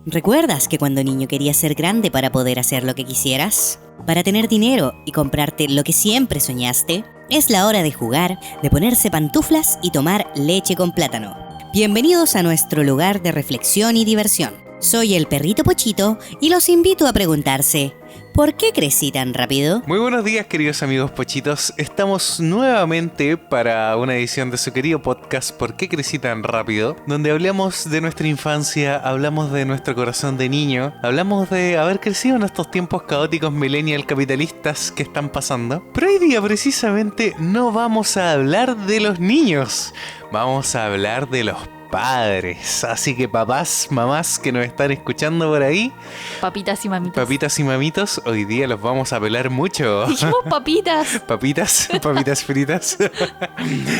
¿Recuerdas que cuando niño querías ser grande para poder hacer lo que quisieras? Para tener dinero y comprarte lo que siempre soñaste. Es la hora de jugar, de ponerse pantuflas y tomar leche con plátano. Bienvenidos a nuestro lugar de reflexión y diversión. Soy el perrito Pochito y los invito a preguntarse: ¿por qué crecí tan rápido? Muy buenos días, queridos amigos pochitos. Estamos nuevamente para una edición de su querido podcast ¿Por qué crecí tan rápido? Donde hablamos de nuestra infancia, hablamos de nuestro corazón de niño, hablamos de haber crecido en estos tiempos caóticos millennial capitalistas que están pasando. Pero hoy día precisamente no vamos a hablar de los niños, vamos a hablar de los padres. Así que papás, mamás que nos están escuchando por ahí, papitas y mamitos. Papitas y mamitos, hoy día los vamos a pelar mucho. Dijimos papitas. Papitas fritas.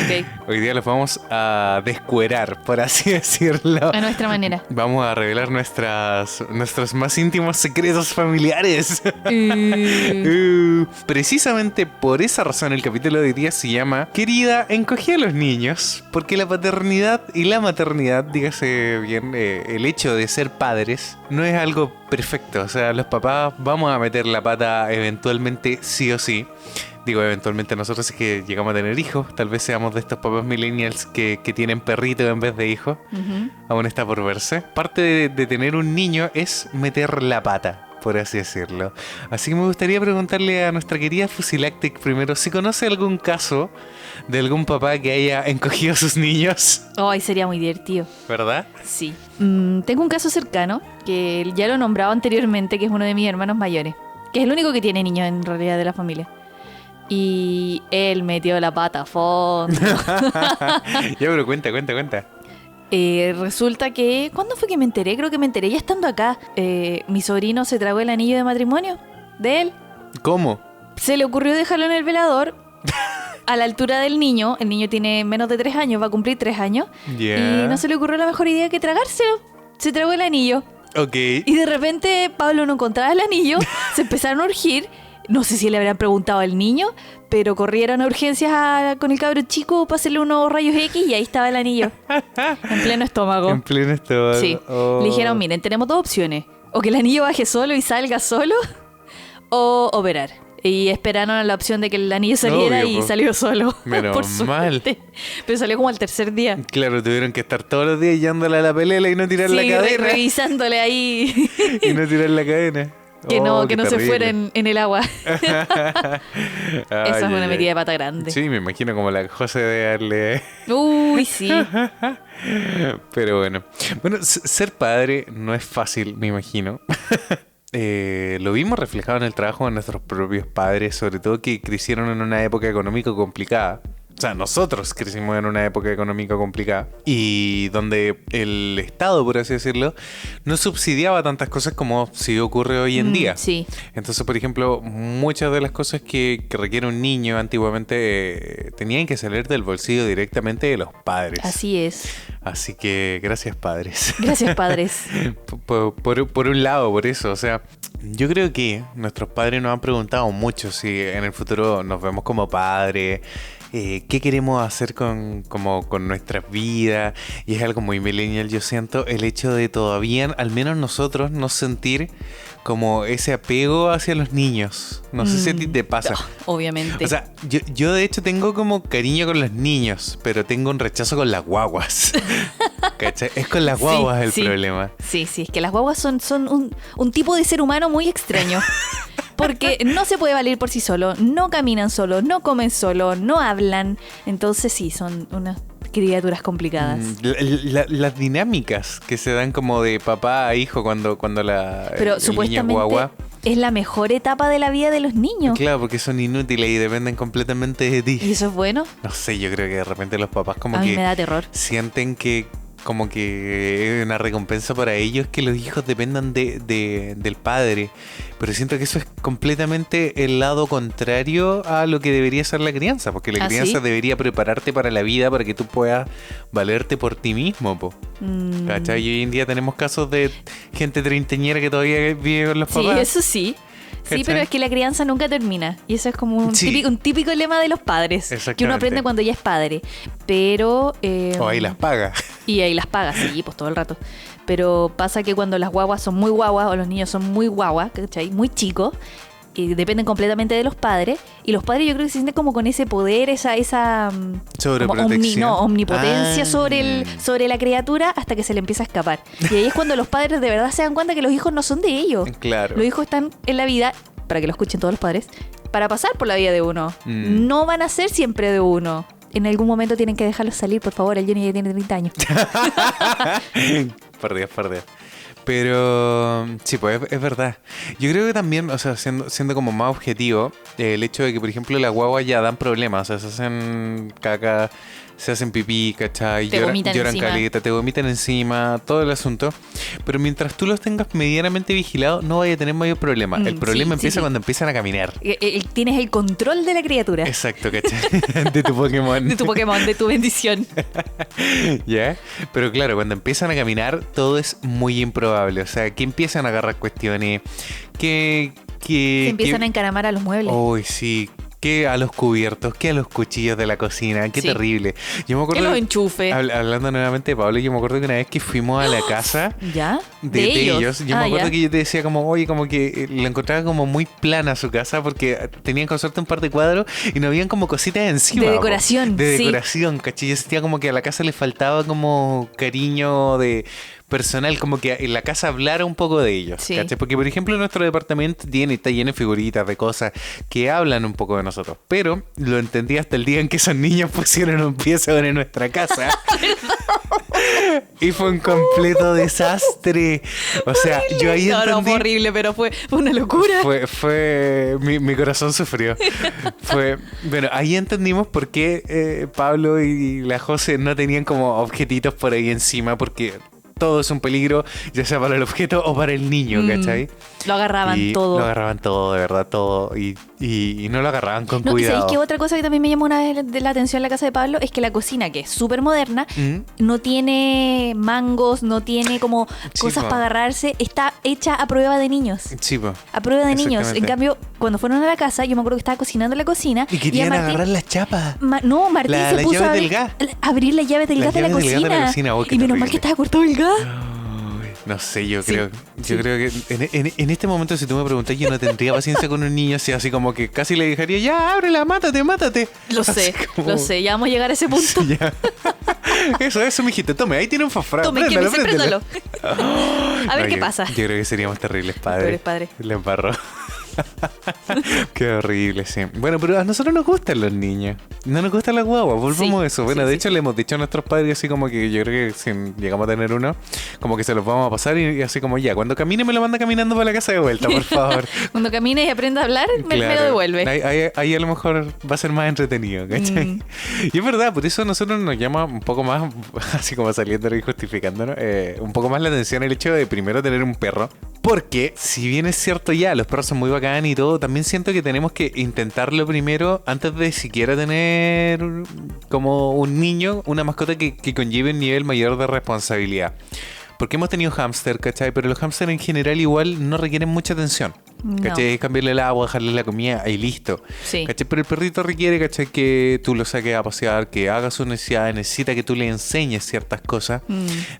Okay. Hoy día los vamos a descuerar, por así decirlo. A nuestra manera. Vamos a revelar nuestros más íntimos secretos familiares. Precisamente por esa razón el capítulo de hoy día se llama Querida, encogí a los niños, porque la paternidad y la maternidad, dígase bien, el hecho de ser padres no es algo perfecto. O sea, los papás vamos a meter la pata eventualmente sí o sí. Digo, eventualmente nosotros es que llegamos a tener hijos. Tal vez seamos de estos papás millennials que tienen perrito en vez de hijos. Uh-huh. Aún está por verse. Parte de tener un niño es meter la pata, por así decirlo. Así que me gustaría preguntarle a nuestra querida Fusilactic primero si conoce algún caso de algún papá que haya encogido a sus niños. Ay, sería muy divertido. ¿Verdad? Sí. Tengo un caso cercano que ya lo he nombrado anteriormente, que es uno de mis hermanos mayores, que es el único que tiene niños en realidad de la familia. Y él metió la pata a fondo. Ya, pero cuenta. Resulta que... ¿Cuándo fue que me enteré? Creo que me enteré ya estando acá. Mi sobrino se tragó el anillo de matrimonio de él. ¿Cómo? Se le ocurrió dejarlo en el velador a la altura del niño. El niño tiene menos de 3 años, va a cumplir 3 años. Yeah. Y no se le ocurrió la mejor idea que tragárselo. Se tragó el anillo. Ok. Y de repente Pablo no encontraba el anillo. Se empezaron a urgir. No sé si le habrían preguntado al niño, pero corrieron a urgencias con el cabro chico para hacerle unos rayos X y ahí estaba el anillo. En pleno estómago. En pleno estómago. Sí. Oh. Le dijeron, miren, tenemos 2 opciones. O que el anillo baje solo y salga solo, o operar. Y esperaron a la opción de que el anillo saliera. Obvio, y salió solo. Menos por mal. Pero salió como al tercer día. Claro, tuvieron que estar todos los días llevándole a la pelela y no tirar la cadena. Revisándole ahí. Y no tirar la cadena. Que no se fuera en el agua. Esa es una metida de pata grande. Sí, me imagino como la José de darle. Uy, sí. Pero bueno, ser padre no es fácil, me imagino. Lo vimos reflejado en el trabajo de nuestros propios padres, sobre todo que crecieron en una época económica complicada. O sea, nosotros crecimos en una época económica complicada y donde el Estado, por así decirlo, no subsidiaba tantas cosas como si ocurre hoy en día. Sí. Entonces, por ejemplo, muchas de las cosas que requiere un niño antiguamente tenían que salir del bolsillo directamente de los padres. Así es. Así que gracias, padres. Gracias, padres. por un lado, por eso. O sea, yo creo que nuestros padres nos han preguntado mucho si en el futuro nos vemos como padres. ¿Qué queremos hacer con nuestras vidas? Y es algo muy millennial, yo siento, el hecho de todavía, al menos nosotros, no sentir como ese apego hacia los niños. No sé si a ti te pasa. No, obviamente. O sea, yo de hecho tengo como cariño con los niños, pero tengo un rechazo con las guaguas. ¿Cachai? Es con las guaguas el problema. Sí, es que las guaguas son un tipo de ser humano muy extraño. Porque no se puede valer por sí solo, no caminan solo, no comen solo, no hablan. Entonces sí, son unas criaturas complicadas. Las dinámicas que se dan como de papá a hijo cuando Pero el supuestamente niño guagua. Es la mejor etapa de la vida de los niños. Claro, porque son inútiles y dependen completamente de ti. ¿Y eso es bueno? No sé, yo creo que de repente los papás como a que mí me da terror. Sienten que como que es una recompensa para ellos que los hijos dependan del padre. Pero siento que eso es completamente el lado contrario a lo que debería ser la crianza. Porque la crianza debería prepararte para la vida para que tú puedas valerte por ti mismo, po. ¿Cachai? Y hoy en día tenemos casos de gente treintañera que todavía vive con los papás. Sí, eso sí. Sí, pero es que la crianza nunca termina. Y eso es como un típico lema de los padres. Que uno aprende cuando ya es padre. Pero... o ahí las paga. Y ahí las paga, sí, pues todo el rato. Pero pasa que cuando las guaguas son muy guaguas o los niños son muy guaguas, ¿cachai? Muy chicos, y dependen completamente de los padres. Y los padres yo creo que se sienten como con ese poder, esa Sobreprotección. omnipotencia sobre la criatura hasta que se le empieza a escapar. Y ahí es cuando los padres de verdad se dan cuenta que los hijos no son de ellos. Claro. Los hijos están en la vida, para que lo escuchen todos los padres, para pasar por la vida de uno. No van a ser siempre de uno. En algún momento tienen que dejarlos salir, por favor. El Johnny ya tiene 30 años. Por Dios. Pero sí, pues es verdad. Yo creo que también, o sea, siendo como más objetivo, el hecho de que, por ejemplo, las guaguas ya dan problemas. O sea, se hacen caca, se hacen pipí, ¿cachai? Lloran encima. caleta, te vomitan encima, todo el asunto. Pero mientras tú los tengas medianamente vigilados, no vaya a tener mayor problema. El problema empieza cuando empiezan a caminar. Tienes el control de la criatura. Exacto, ¿cachai? De tu Pokémon. De tu Pokémon, de tu bendición. ¿Ya? Pero claro, cuando empiezan a caminar, todo es muy improbable. O sea, que empiezan a agarrar cuestiones, que Se empiezan a encaramar a los muebles. Uy, sí. Que a los cubiertos, que a los cuchillos de la cocina. Qué Sí. terrible. Yo me acuerdo, Que los enchufe. Hablando nuevamente de Pablo, yo me acuerdo que una vez que fuimos a la casa ¿Ya? de ellos, yo me acuerdo ya. que yo te decía como, oye, como que la encontraba como muy plana su casa porque tenían con suerte un par de cuadros y no habían como cositas encima. De po. decoración, De sí. decoración, ¿cachai? Yo sentía como que a la casa le faltaba como cariño de personal, como que en la casa hablara un poco de ellos, Sí. ¿cachai? Porque, por ejemplo, nuestro departamento está lleno de figuritas, de cosas que hablan un poco de nosotros. Pero lo entendí hasta el día en que esos niños pusieron un pie sobre nuestra casa. Y fue un completo desastre. O sea, yo ahí No, entendí... fue horrible, pero fue una locura. Mi corazón sufrió. Bueno, ahí entendimos por qué Pablo y la José no tenían como objetitos por ahí encima, porque todo es un peligro, ya sea para el objeto o para el niño, ¿cachai? Lo agarraban Y todo. Lo agarraban todo, de verdad, todo. Y no lo agarraban con No, ¿y cuidado. sabéis qué otra cosa que también me llamó una vez de la atención en la casa de Pablo? Es que la cocina, que es súper moderna, no tiene mangos, no tiene como Sí, cosas po. para agarrarse, está hecha a prueba de niños. Sí, po. A prueba de niños. En Exactamente. cambio, cuando fueron a la casa, yo me acuerdo que estaba cocinando en la cocina. Y querían a Martín- agarrar las chapas. No, Martín La- se las puso a llaves abrir, del gas. abrir las llaves del Las gas de la llaves del gas de la cocina. cocina. Oh, qué Y menos mal terrible. que estaba cortado el gas. No sé, yo Sí, creo que en este momento, si tú me preguntas, yo no tendría paciencia con un niño así como que casi le dejaría, ya, ábrela, mátate. Lo Así sé, como- lo sé. Ya vamos a llegar a ese punto. Ya. Eso, mijito. Tome, ahí tiene un fosforo. Tome, que me préndalo. A ver No, qué yo- pasa. Yo creo que seríamos terribles padres. Peores padres. Le embarró. Qué horrible, sí. Bueno, pero a nosotros nos gustan los niños. No nos gustan las guaguas, volvamos Sí, a eso. Bueno, sí, de sí. hecho le hemos dicho a nuestros padres así como que yo creo que si llegamos a tener uno, como que se los vamos a pasar y así como ya, cuando camine me lo manda caminando para la casa de vuelta, por favor. Cuando camine y aprenda a hablar, me lo Claro. devuelve. Ahí a lo mejor va a ser más entretenido, ¿cachai? Y es verdad, por eso a nosotros nos llama un poco más, así como saliendo y justificándonos, un poco más la atención el hecho de primero tener un perro. Porque, si bien es cierto ya, los perros son muy bacán y todo, también siento que tenemos que intentarlo primero antes de siquiera tener como un niño, una mascota que conlleve un nivel mayor de responsabilidad. Porque hemos tenido hámster, ¿cachai? Pero los hámster en general igual no requieren mucha atención. ¿Cachai? No. Cambiarle el agua, dejarle la comida y listo. Sí. ¿Cachai? Pero el perrito requiere, ¿cachai? Que tú lo saques a pasear, que haga sus necesidades, necesita que tú le enseñes ciertas cosas,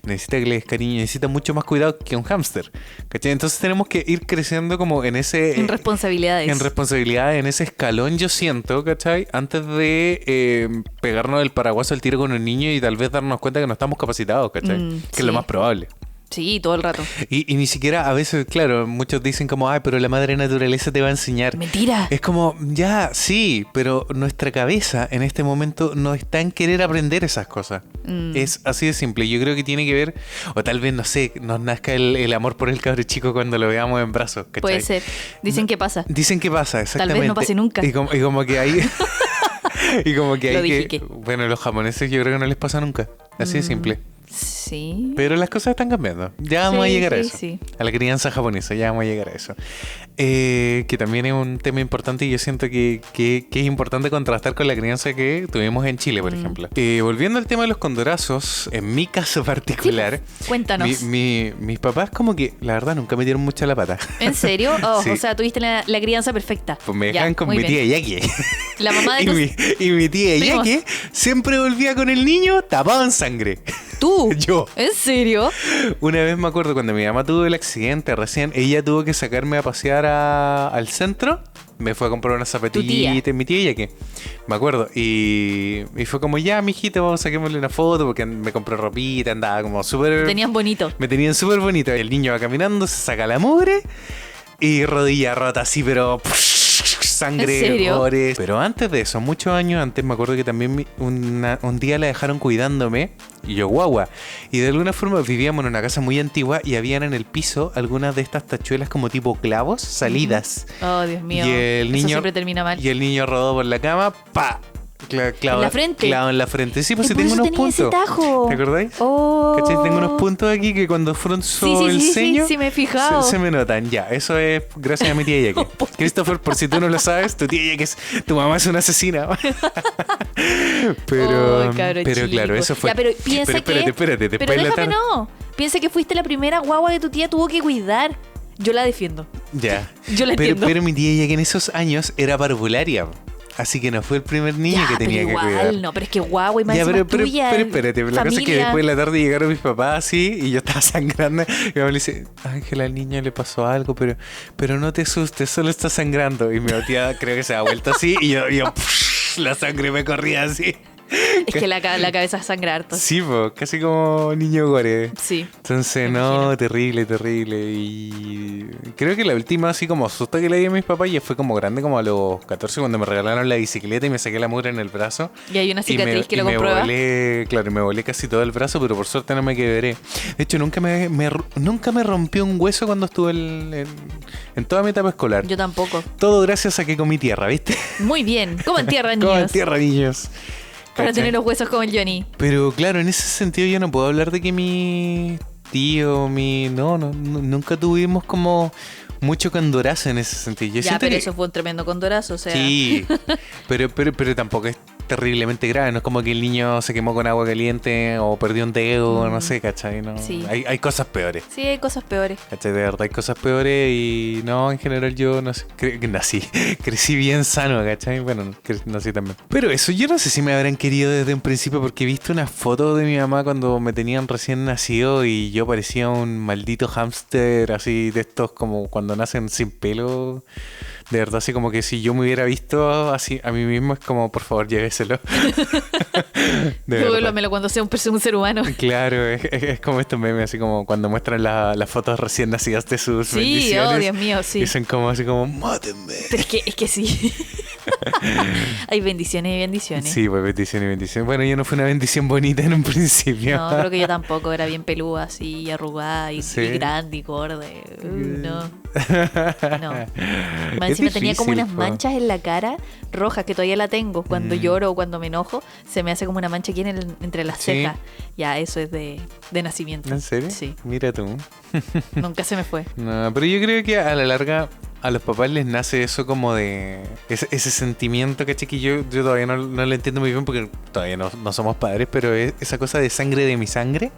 necesita que le des cariño, necesita mucho más cuidado que un hámster, ¿cachai? Entonces tenemos que ir creciendo como en ese... En responsabilidades. En responsabilidad, en ese escalón, yo siento, ¿cachai? Antes de pegarnos el paraguaso al tiro con un niño y tal vez darnos cuenta que no estamos capacitados, ¿cachai? Que es lo sí. más probable. Sí, todo el rato. Y ni siquiera, a veces, claro, muchos dicen como, ay, pero la madre naturaleza te va a enseñar. Mentira. Es como, ya, sí, pero nuestra cabeza en este momento no está en querer aprender esas cosas. Es así de simple. Yo creo que tiene que ver, o tal vez, no sé, nos nazca el amor por el cabro chico cuando lo veamos en brazos, ¿cachai? Puede ser. Dicen que pasa. Dicen que pasa, exactamente. no pase nunca. Y como que hay... y como que Lo hay que... dije. Bueno, los japoneses yo creo que no les pasa nunca. Así de simple. Sí. Pero las cosas están cambiando. Ya vamos a Sí, llegar a sí, eso. sí. A la crianza japonesa, ya vamos a llegar a eso. Que también es un tema importante y yo siento que es importante contrastar con la crianza que tuvimos en Chile, por ejemplo. Volviendo al tema de los condorazos, en mi caso particular, Cuéntanos. mis papás como que, la verdad, nunca me dieron mucha la pata. ¿En serio? Oh, Sí. O sea, tuviste la crianza perfecta. Pues me Ya, dejaban con muy mi bien. tía Yaki. La mamá de y, tus... mi tía primos. Yaki siempre volvía con el niño tapado en sangre. ¿Tú? Yo. ¿En serio? Una vez me acuerdo cuando mi mamá tuvo el accidente recién, ella tuvo que sacarme a pasear al centro. Me fue a comprar unas zapatillitas, mi tía, que me acuerdo. Y fue como, ya, mijita, vamos a saquémosle una foto porque me compré ropita, andaba como súper... Tenían bonito. Me tenían súper bonito. El niño va caminando, se saca la mugre y rodilla rota así, pero... sangre, ¿En serio? gore. Pero antes de eso, muchos años antes, me acuerdo que también un día la dejaron cuidándome, y yo guagua. Y de alguna forma vivíamos en una casa muy antigua y habían en el piso algunas de estas tachuelas como tipo clavos salidas. Oh, Dios mío. Y el niño, eso siempre termina mal. Y el niño rodó por la cama, ¡pa! ¿En la frente? Clavo en la frente. Sí, pues sí Por tengo eso unos tenía puntos. ese tajo. ¿Te acordáis? Oh. ¿Cachai? Tengo unos puntos aquí que cuando fronzo el ceño Sí, me he fijado. se me notan. Ya, eso es gracias a mi tía Jackie. Christopher, por si tú no lo sabes, tu tía Jackie tu mamá es una asesina. pero, Oh, cabro pero chico. claro, eso fue. Ya, pero piensa espérate, Pero después la déjame tarde. no. Piensa que fuiste la primera guagua que tu tía tuvo que cuidar. Yo la defiendo. Ya. Yo la entiendo. Pero mi tía Jackie en esos años era parvularia. Así que no fue el primer niño que tenía pero que igual, cuidar. no, pero es que guagua y más Ya, encima tuya. pero espérate, la cosa es que familia. después de la tarde llegaron mis papás así y yo estaba sangrando. Y mi mamá le dice, Ángela, al niño le pasó algo, pero no te asustes, solo está sangrando. Y mi tía creo que se ha vuelto así y yo la sangre me corría así. Es que la cabeza sangra harto. Sí, pues, casi como niño gore. Sí. Entonces, me no, imagino. terrible. Y creo que la última así como susto que le di a mis papás ya fue como grande, como a los 14, cuando me regalaron la bicicleta y me saqué la mugre en el brazo. Y hay una cicatriz que lo me comprueba. me volé casi todo el brazo, pero por suerte no me quebré. De hecho, nunca me rompió un hueso cuando estuve en toda mi etapa escolar. Yo tampoco. Todo gracias a que comí tierra, ¿viste? Muy bien. Como en tierra, niños. Coman tierra, niños. Para ¿Cachai? tener los huesos como el Johnny. Pero claro, en ese sentido yo no puedo hablar de que mi tío, nunca tuvimos como mucho candorazo en ese sentido. Yo Ya, siento pero que eso fue un tremendo condorazo, o sea. sí, pero tampoco es terriblemente grave. No es como que el niño se quemó con agua caliente o perdió un dedo, no sé, ¿cachai? No, Sí. hay cosas peores. Sí, hay cosas peores. ¿Cachai? De verdad hay cosas peores y no, en general yo no sé, crecí bien sano, ¿cachai? Bueno, nací también. Pero eso, yo no sé si me habrán querido desde un principio porque he visto una foto de mi mamá cuando me tenían recién nacido y yo parecía un maldito hámster así de estos como cuando nacen sin pelo. De verdad, así como que si yo me hubiera visto así a mí mismo es como, por favor, lléveselo. De verdad. Devuélvamelo cuando sea un ser humano. Claro, es como estos memes, así como cuando muestran las fotos recién nacidas de sus Sí, bendiciones. oh, Dios mío, sí. Y son como así como, mátenme. Pero es que sí. Hay bendiciones y bendiciones. Sí, pues bendición y bendición. Bueno, yo no fue una bendición bonita en un principio. No, creo que yo tampoco. Era bien peluda, así, arrugada y, Sí. y grande y gorda. No. No. Más Es encima tenía como difícil, unas po. manchas en la cara rojas que todavía la tengo. Cuando lloro o cuando me enojo, se me hace como una mancha aquí entre las Sí. cejas. Ya, eso es de nacimiento. ¿En serio? Sí. Mira tú. Nunca se me fue. No, pero yo creo que a la larga a los papás les nace eso como de ese sentimiento, ¿cachai? Que yo todavía no lo entiendo muy bien porque todavía no somos padres, pero es esa cosa de sangre de mi sangre.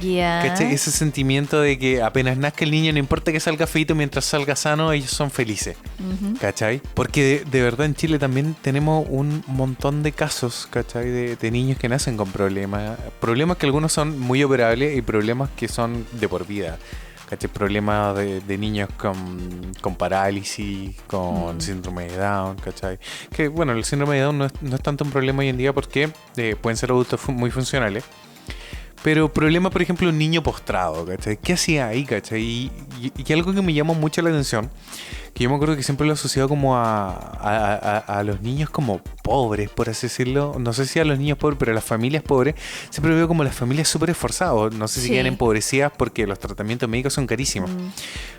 Ya. ¿Cachai? Ese sentimiento de que apenas nazca el niño, no importa que salga feito, mientras salga sano, ellos son felices. Ujú. ¿Cachai? Porque de verdad en Chile también tenemos un montón de casos, ¿cachai? De niños que nacen con problemas. Problemas que algunos son muy operables y problemas que son de por vida. ¿Cachai? Problemas de niños con parálisis, con síndrome de Down, ¿cachai? Que bueno, el síndrome de Down no es tanto un problema hoy en día porque pueden ser adultos muy funcionales. Pero problema, por ejemplo, un niño postrado, ¿cachai? ¿Qué hacía ahí, cachai? Y algo que me llamó mucho la atención, que yo me acuerdo que siempre lo he asociado como a los niños como pobres, por así decirlo. No sé si a los niños pobres, pero a las familias pobres. Siempre veo como las familias súper esforzadas. No sé si Sí. quedan empobrecidas porque los tratamientos médicos son carísimos.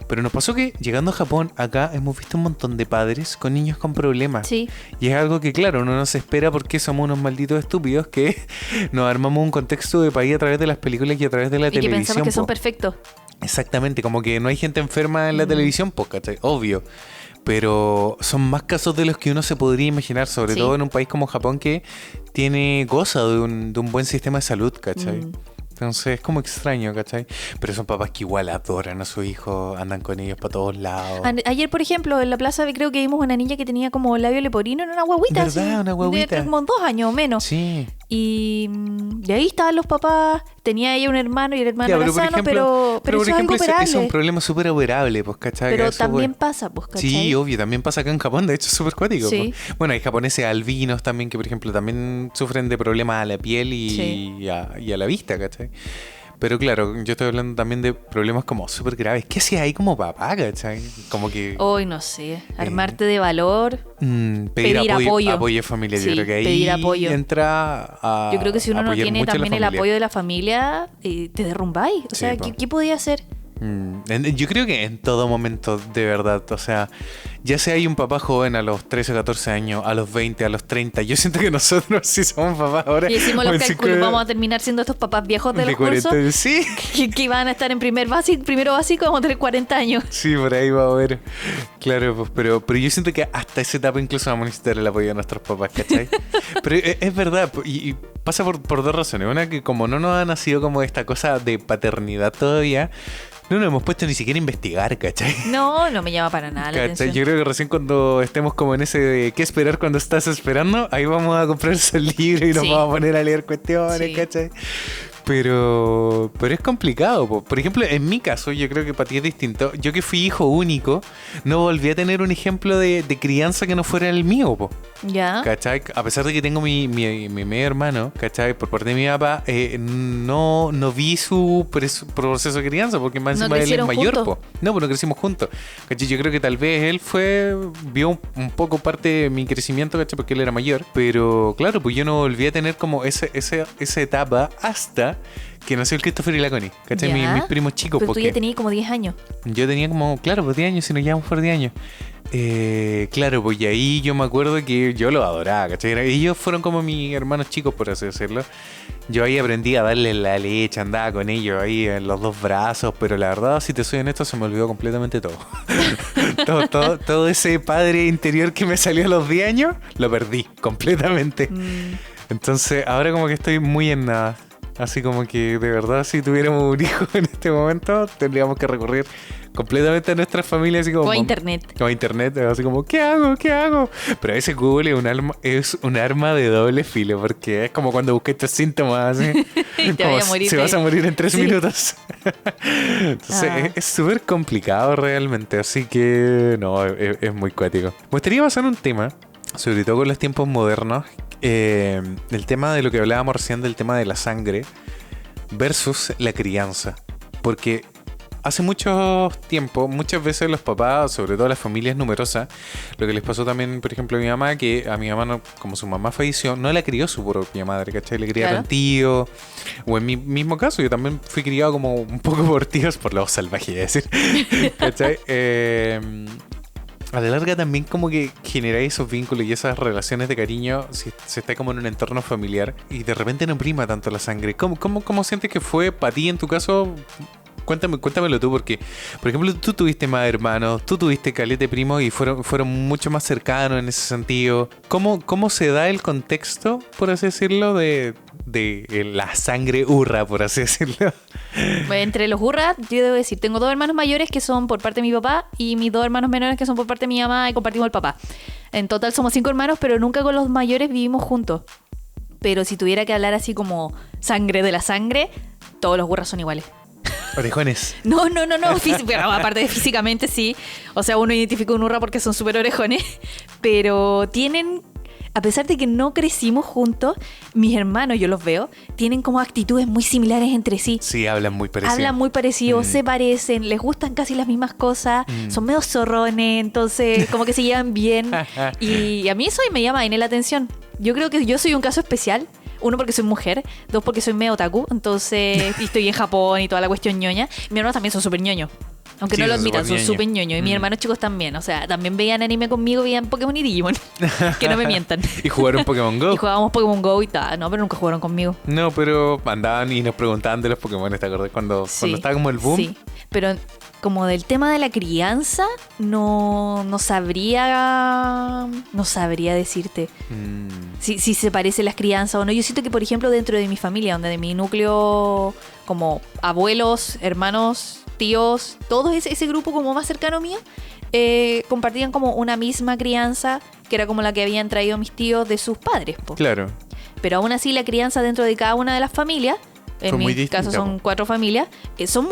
Pero nos pasó que llegando a Japón, acá hemos visto un montón de padres con niños con problemas. Sí. Y es algo que, claro, uno no se espera porque somos unos malditos estúpidos que nos armamos un contexto de país a través de las películas y a través de la Y que televisión. pensamos que son po. perfectos. Exactamente, como que no hay gente enferma en la televisión, pues, ¿cachai? Obvio. Pero son más casos de los que uno se podría imaginar, sobre Sí. todo en un país como Japón que goza de un buen sistema de salud, ¿cachai? Entonces es como extraño, ¿cachai? Pero son papás que igual adoran a sus hijos, andan con ellos para todos lados. Ayer, por ejemplo, en la plaza creo que vimos una niña que tenía como labio leporino en una guaguita. ¿Verdad? así, Una guaguita. de como 2 años o menos. Sí. Y de ahí estaban los papás. Tenía ella un hermano y el hermano era sano, pero por eso es algo ejemplo, operable. es un problema súper operable, pues, ¿cachai? Pero Eso, también bueno. pasa, pues, ¿cachai? Sí, obvio, también pasa acá en Japón, de hecho es súper cuático. Sí. Pues. Bueno, hay japoneses albinos también que, por ejemplo, también sufren de problemas a la piel y a la vista, ¿cachai? Pero claro, yo estoy hablando también de problemas como súper graves. ¿Qué hacías ahí como papá, cachai? Como que... Hoy no sé, armarte de valor. pedir apoyo. Apoyo familiar. Sí, Yo creo que ahí pedir apoyo. entra a Yo creo que si uno no apoyar tiene mucho a la también el familia. apoyo de la familia, te derrumbáis. O Sí, sea, po. ¿qué podía hacer? Yo creo que en todo momento, de verdad, o sea, ya sea hay un papá joven a los 13 o 14 años, a los 20, a los 30, yo siento que nosotros sí somos papás ahora. Y decimos los o en cálculos, 50, vamos a terminar siendo estos papás viejos del de curso 40, sí, que iban a estar en primero básico, vamos a tener 40 años. sí, por ahí va a haber. Claro, pues, pero yo siento que hasta esa etapa incluso vamos a necesitar el apoyo de nuestros papás, ¿cachai? Pero es verdad, y pasa por dos razones. Una, que como no nos ha nacido como esta cosa de paternidad todavía, no nos hemos puesto ni siquiera a investigar, ¿cachai? No me llama para nada la ¿Cachai? atención. Yo creo que recién cuando estemos como en ese de qué esperar cuando estás esperando, ahí vamos a comprar esos libros y nos Sí. vamos a poner a leer cuestiones, Sí. ¿cachai? Pero es complicado, po. Por ejemplo, en mi caso, yo creo que para ti es distinto. Yo que fui hijo único, no volví a tener un ejemplo de crianza que no fuera el mío, po. Ya. ¿Cachai? A pesar de que tengo mi medio hermano, ¿cachai? Por parte de mi papá, no vi su proceso de crianza, porque más ¿No encima él es crecieron mayor, juntos? po. No, pues no crecimos juntos. ¿Cachai? Yo creo que tal vez él vio un poco parte de mi crecimiento, ¿cachai? Porque él era mayor. Pero claro, pues yo no volví a tener como esa etapa hasta que nació el Christopher y la Connie, ¿cachai? Ya. Mis primos chicos, Pero tú porque ya tenías como 10 años. yo tenía como, claro, pues 10 años, si nos llevamos por 10 años. Claro, pues y ahí yo me acuerdo que yo los adoraba, ¿cachai? Ellos fueron como mis hermanos chicos, por así decirlo. Yo ahí aprendí a darle la leche, andaba con ellos ahí en los dos brazos, pero la verdad, si te soy honesto, se me olvidó completamente todo. todo ese padre interior que me salió a los 10 años, lo perdí completamente. Entonces, ahora como que estoy muy en nada. Así como que de verdad, si tuviéramos un hijo en este momento, tendríamos que recurrir completamente a nuestra familia, así como... O a internet. O a internet, así como, ¿qué hago? ¿Qué hago? Pero a veces Google es un arma de doble filo, porque es como cuando buscas estos síntomas, así. Y te como vaya a morir se de- vas a morir en 3 Sí. minutos. Entonces, Ah. es súper complicado realmente, así que no, es muy cuático. Me gustaría pasar un tema, sobre todo con los tiempos modernos, el tema de lo que hablábamos recién, del tema de la sangre versus la crianza. Porque hace mucho tiempo, muchas veces los papás, sobre todo las familias numerosas, lo que les pasó también, por ejemplo, a mi mamá, que a mi mamá, no, como su mamá falleció, no la crió su propia madre, ¿cachai? Le criaron Claro. tío. O en mi mismo caso, yo también fui criado como un poco por tíos, por lo salvaje, es decir. ¿Cachai? A la larga también como que generáis esos vínculos y esas relaciones de cariño si se está como en un entorno familiar y de repente no prima tanto la sangre. ¿Cómo sientes que fue para ti en tu caso? Cuéntamelo tú, porque, por ejemplo, tú tuviste más hermanos, tú tuviste caleta de primos y fueron mucho más cercanos en ese sentido. ¿Cómo se da el contexto, por así decirlo, de la sangre hurra, por así decirlo? Entre los hurras, yo debo decir, tengo 2 hermanos mayores que son por parte de mi papá y mis 2 hermanos menores que son por parte de mi mamá y compartimos el papá. En total somos 5 hermanos, pero nunca con los mayores vivimos juntos. Pero si tuviera que hablar así como sangre de la sangre, todos los hurras son iguales. Orejones. No, pero aparte de físicamente sí. O sea, uno identifica un hurra porque son súper orejones, pero tienen... A pesar de que no crecimos juntos, mis hermanos, yo los veo, tienen como actitudes muy similares entre sí. Sí, hablan muy parecido. Hablan muy parecidos, Mm. se parecen, les gustan casi las mismas cosas, son medio zorrones, entonces como que se llevan bien. Y a mí eso me llama en la atención. Yo creo que yo soy un caso especial. 1, porque soy mujer. 2, porque soy medio otaku. Entonces, y estoy en Japón y toda la cuestión ñoña. Mis hermanos también son súper ñoños. Aunque Sí, no lo son admitan, súper son ñoños. súper ñoños. Y mis hermanos chicos también. O sea, también veían anime conmigo, veían Pokémon y Digimon. Que no me mientan. Y jugaron Pokémon Go. Y jugábamos Pokémon Go y tal. No, pero nunca jugaron conmigo. No, pero andaban y nos preguntaban de los Pokémon, ¿te acordás? Cuando estaba como el boom. Sí, pero como del tema de la crianza, no sabría decirte Mm, si se parecen las crianzas o no. Yo siento que, por ejemplo, dentro de mi familia, donde de mi núcleo, como abuelos, hermanos, tíos, todo ese grupo como más cercano mío, compartían como una misma crianza, que era como la que habían traído mis tíos de sus padres, po. claro. pero aún así la crianza dentro de cada una de las familias, en Fue muy mi caso distinta, son 4 familias, somos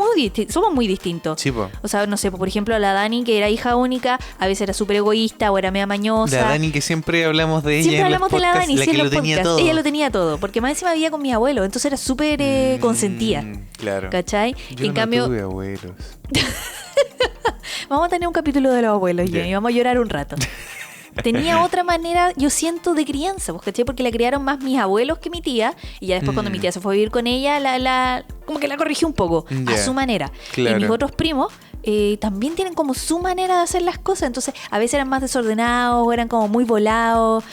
muy distintos. Sí, po. O sea, no sé, por ejemplo, la Dani, que era hija única, a veces era súper egoísta o era media mañosa. La Dani, que siempre hablamos de ella Siempre en hablamos los de la podcasts, Dani, la sí, que en lo los tenía podcasts. todo. Ella lo tenía todo, porque más encima vivía con mis abuelos, entonces era súper consentida. Claro. ¿Cachai? Yo En no cambio, tuve abuelos. vamos a tener un capítulo de los abuelos, Ya. Jenny, vamos a llorar un rato. Tenía otra manera, yo siento, de crianza, pues, ¿cachai? Porque la criaron más mis abuelos que mi tía. Y ya después cuando mi tía se fue a vivir con ella, como que la corrigió un poco, a Ya. su manera. Claro. Y mis otros primos también tienen como su manera de hacer las cosas. Entonces, a veces eran más desordenados, eran como muy volados,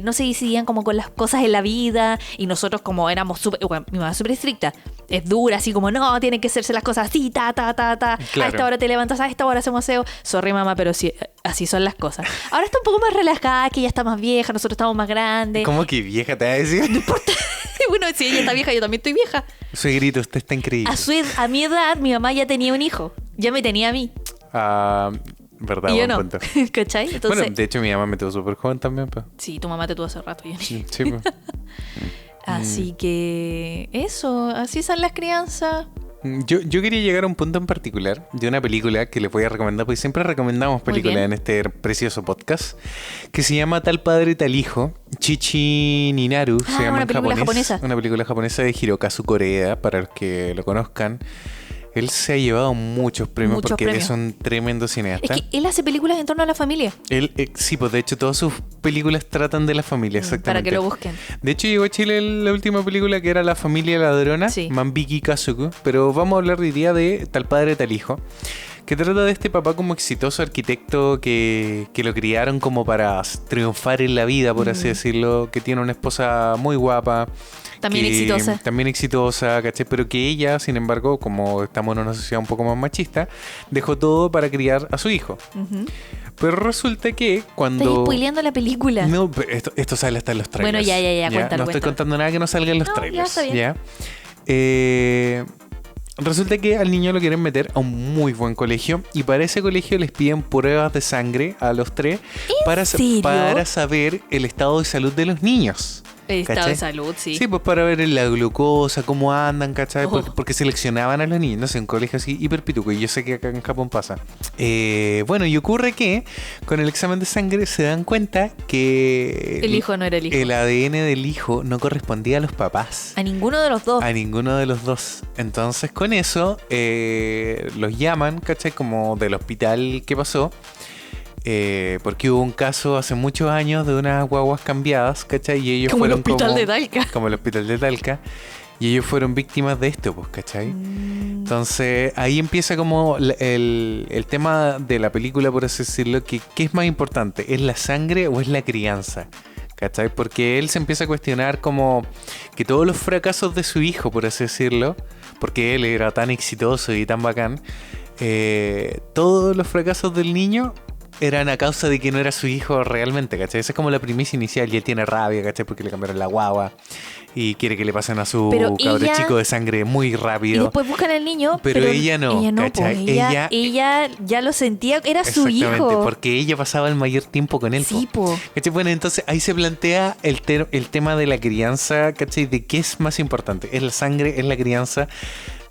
no se decidían como con las cosas en la vida. Y nosotros como éramos bueno, mi mamá es súper estricta, es dura, así como, no, tienen que hacerse las cosas así, ta. A Claro. esta hora te levantas, a esta hora hacemos aseo. Sorry, mamá, pero sí, así son las cosas. Ahora está un poco más relajada, que ella está más vieja, nosotros estamos más grandes. ¿Cómo que vieja te va a decir? Bueno, si ella está vieja, yo también estoy vieja. Suegrito, usted está increíble. A mi edad, mi mamá ya tenía un hijo. Ya me tenía a mí. Ah, verdad, Y yo buen no. punto. ¿Cachai? Entonces, Bueno, de hecho mi mamá me tuvo súper joven también, pues. sí, tu mamá te tuvo hace rato, Jenny. Sí, pues. Así que eso, así son las crianzas. Yo quería llegar a un punto en particular de una película que les voy a recomendar, porque siempre recomendamos películas bien. en este precioso podcast, que se llama Tal Padre Tal Hijo, Chichi Ninaru, se llama una en película japonés. japonesa. Una película japonesa de Hirokazu Koreeda, para los que lo conozcan. Él se ha llevado muchos premios Muchos porque premios. es un tremendo Es cineasta. que él hace películas en torno a la familia. Él, sí, pues de hecho todas sus películas tratan de la familia, exactamente. Para que lo busquen. De hecho llegó a Chile la última película que era La familia ladrona, Sí. Manbiki Kazuku, pero vamos a hablar hoy día de Tal padre tal hijo, que trata de este papá como exitoso arquitecto que lo criaron como para triunfar en la vida, por así decirlo, que tiene una esposa muy guapa. También que- exitosa. También exitosa, ¿cachai? Pero que ella, sin embargo, como estamos en una sociedad un poco más machista, dejó todo para criar a su hijo. Ujú. Pero resulta que Estás cuando... spoileando la película. No, pero esto sale hasta en los trailers. Bueno, ya, cuéntalo, No estoy cuéntalo. contando nada que no salga en los No, ya trailers. está bien. ¿ya? Resulta que al niño lo quieren meter a un muy buen colegio y para ese colegio les piden pruebas de sangre a los tres serio? para saber el estado de salud de los niños. El estado ¿cachai? de salud, sí. Sí, pues para ver la glucosa, cómo andan, ¿cachai? Oh. Porque seleccionaban a los niños, no sé, un colegio así hiper pituco, y yo sé que acá en Japón pasa. Bueno, y ocurre que con el examen de sangre se dan cuenta que El hijo no era el hijo. el ADN del hijo no correspondía a los papás. A ninguno de los dos. A ninguno de los dos. Entonces con eso los llaman, ¿cachai? Como del hospital que pasó. Porque hubo un caso hace muchos años de unas guaguas cambiadas, ¿cachai? Y ellos Como el fueron hospital de Talca. Como el hospital de Talca. Y ellos fueron víctimas de esto, pues, ¿cachai? Entonces ahí empieza como el tema de la película, por así decirlo, que ¿qué es más importante? ¿Es la sangre o es la crianza? ¿Cachai? Porque él se empieza a cuestionar como que todos los fracasos de su hijo, por así decirlo, porque él era tan exitoso y tan bacán, todos los fracasos del niño eran a causa de que no era su hijo realmente, ¿cachai? Esa es como la primicia inicial y él tiene rabia, ¿cachai? Porque le cambiaron la guagua y quiere que le pasen a su Pero cabro ella- chico de sangre muy Y rápido. después buscan al niño, Pero ella no, ¿cachai? pues, ella ya lo sentía, era su Exactamente, hijo. porque ella pasaba el mayor tiempo con él. Sí, po. po. ¿Cachai? Bueno, entonces ahí se plantea el tema de la crianza, ¿cachai? De qué es más importante, ¿es la sangre, es la crianza?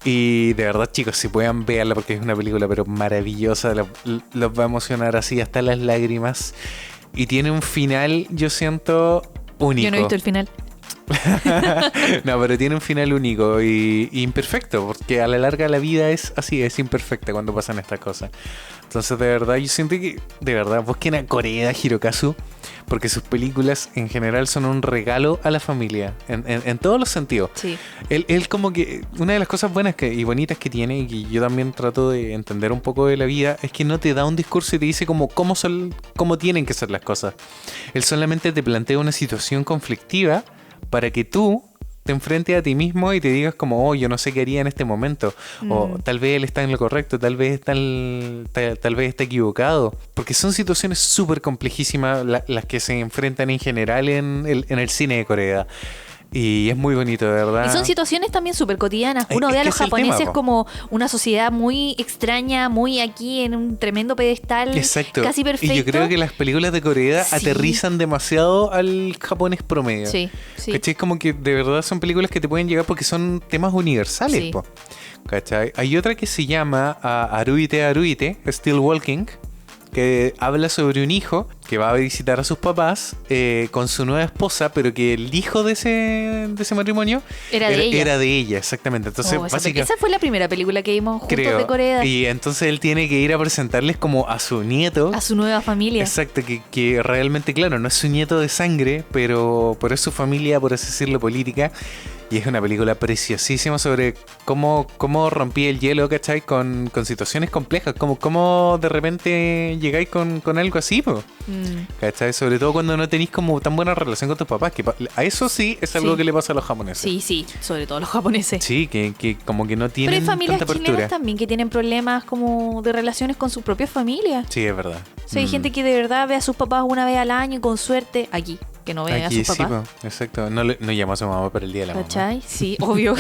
Y de verdad, chicos, si puedan verla porque es una película pero maravillosa, los va a emocionar así hasta las lágrimas. Y tiene un final, yo siento, único. Yo no he visto el final. No, pero tiene un final único y imperfecto, porque a la larga la vida es así, es imperfecta cuando pasan estas cosas. Entonces, de verdad, yo siento que, de verdad, busquen a Koreeda Hirokazu, porque sus películas en general son un regalo a la familia, en todos los sentidos. Sí. Él como que, una de las cosas buenas y bonitas que tiene, y que yo también trato de entender un poco de la vida, es que no te da un discurso y te dice como cómo tienen que ser las cosas. Él solamente te plantea una situación conflictiva para que tú te enfrentes a ti mismo y te digas como, oh, yo no sé qué haría en este momento. O tal vez él está en lo correcto, tal vez tal vez está equivocado. Porque son situaciones súper complejísimas las que se enfrentan en general en el cine de Corea. Y es muy bonito, de verdad. Y son situaciones también súper cotidianas. Uno Es ve a que los es el tema, japoneses po. como una sociedad muy extraña, muy aquí en un tremendo pedestal, Exacto. casi perfecto. Y yo creo que las películas de Corea Sí. aterrizan demasiado al japonés promedio. Sí, sí. ¿Cachai? Como que de verdad son películas que te pueden llegar porque son temas universales, Sí. po. ¿Cachai? Hay otra que se llama Aruite Aruite, Still Walking, que habla sobre un hijo que va a visitar a sus papás con su nueva esposa, pero que el hijo de ese matrimonio Era de ella. Era de ella, exactamente. Entonces, Oh, básicamente, esa fue la primera película que vimos juntos creo. de Corea. Y entonces él tiene que ir a presentarles como a su nieto. A su nueva familia. Exacto, que realmente, claro, no es su nieto de sangre, pero es su familia, por así decirlo, política. Y es una película preciosísima sobre cómo rompí el hielo, ¿cachai? Con situaciones complejas, cómo de repente llegáis con algo así, po, ¿cachai? Sobre todo cuando no tenéis como tan buena relación con tus papás, que a eso sí es algo Sí. que le pasa a los japoneses. Sí, sí, sobre todo los japoneses. Sí, que como que no Pero tienen hay familias tanta chilenas apertura. también que tienen problemas como de relaciones con su propia familia. Sí, es verdad. O sea, hay gente que de verdad ve a sus papás una vez al año y con suerte aquí, que no ven a Aquí sus sí, papás. po, exacto. No llama a su mamá para el día de la mamá. ¿Cachai? Sí, obvio.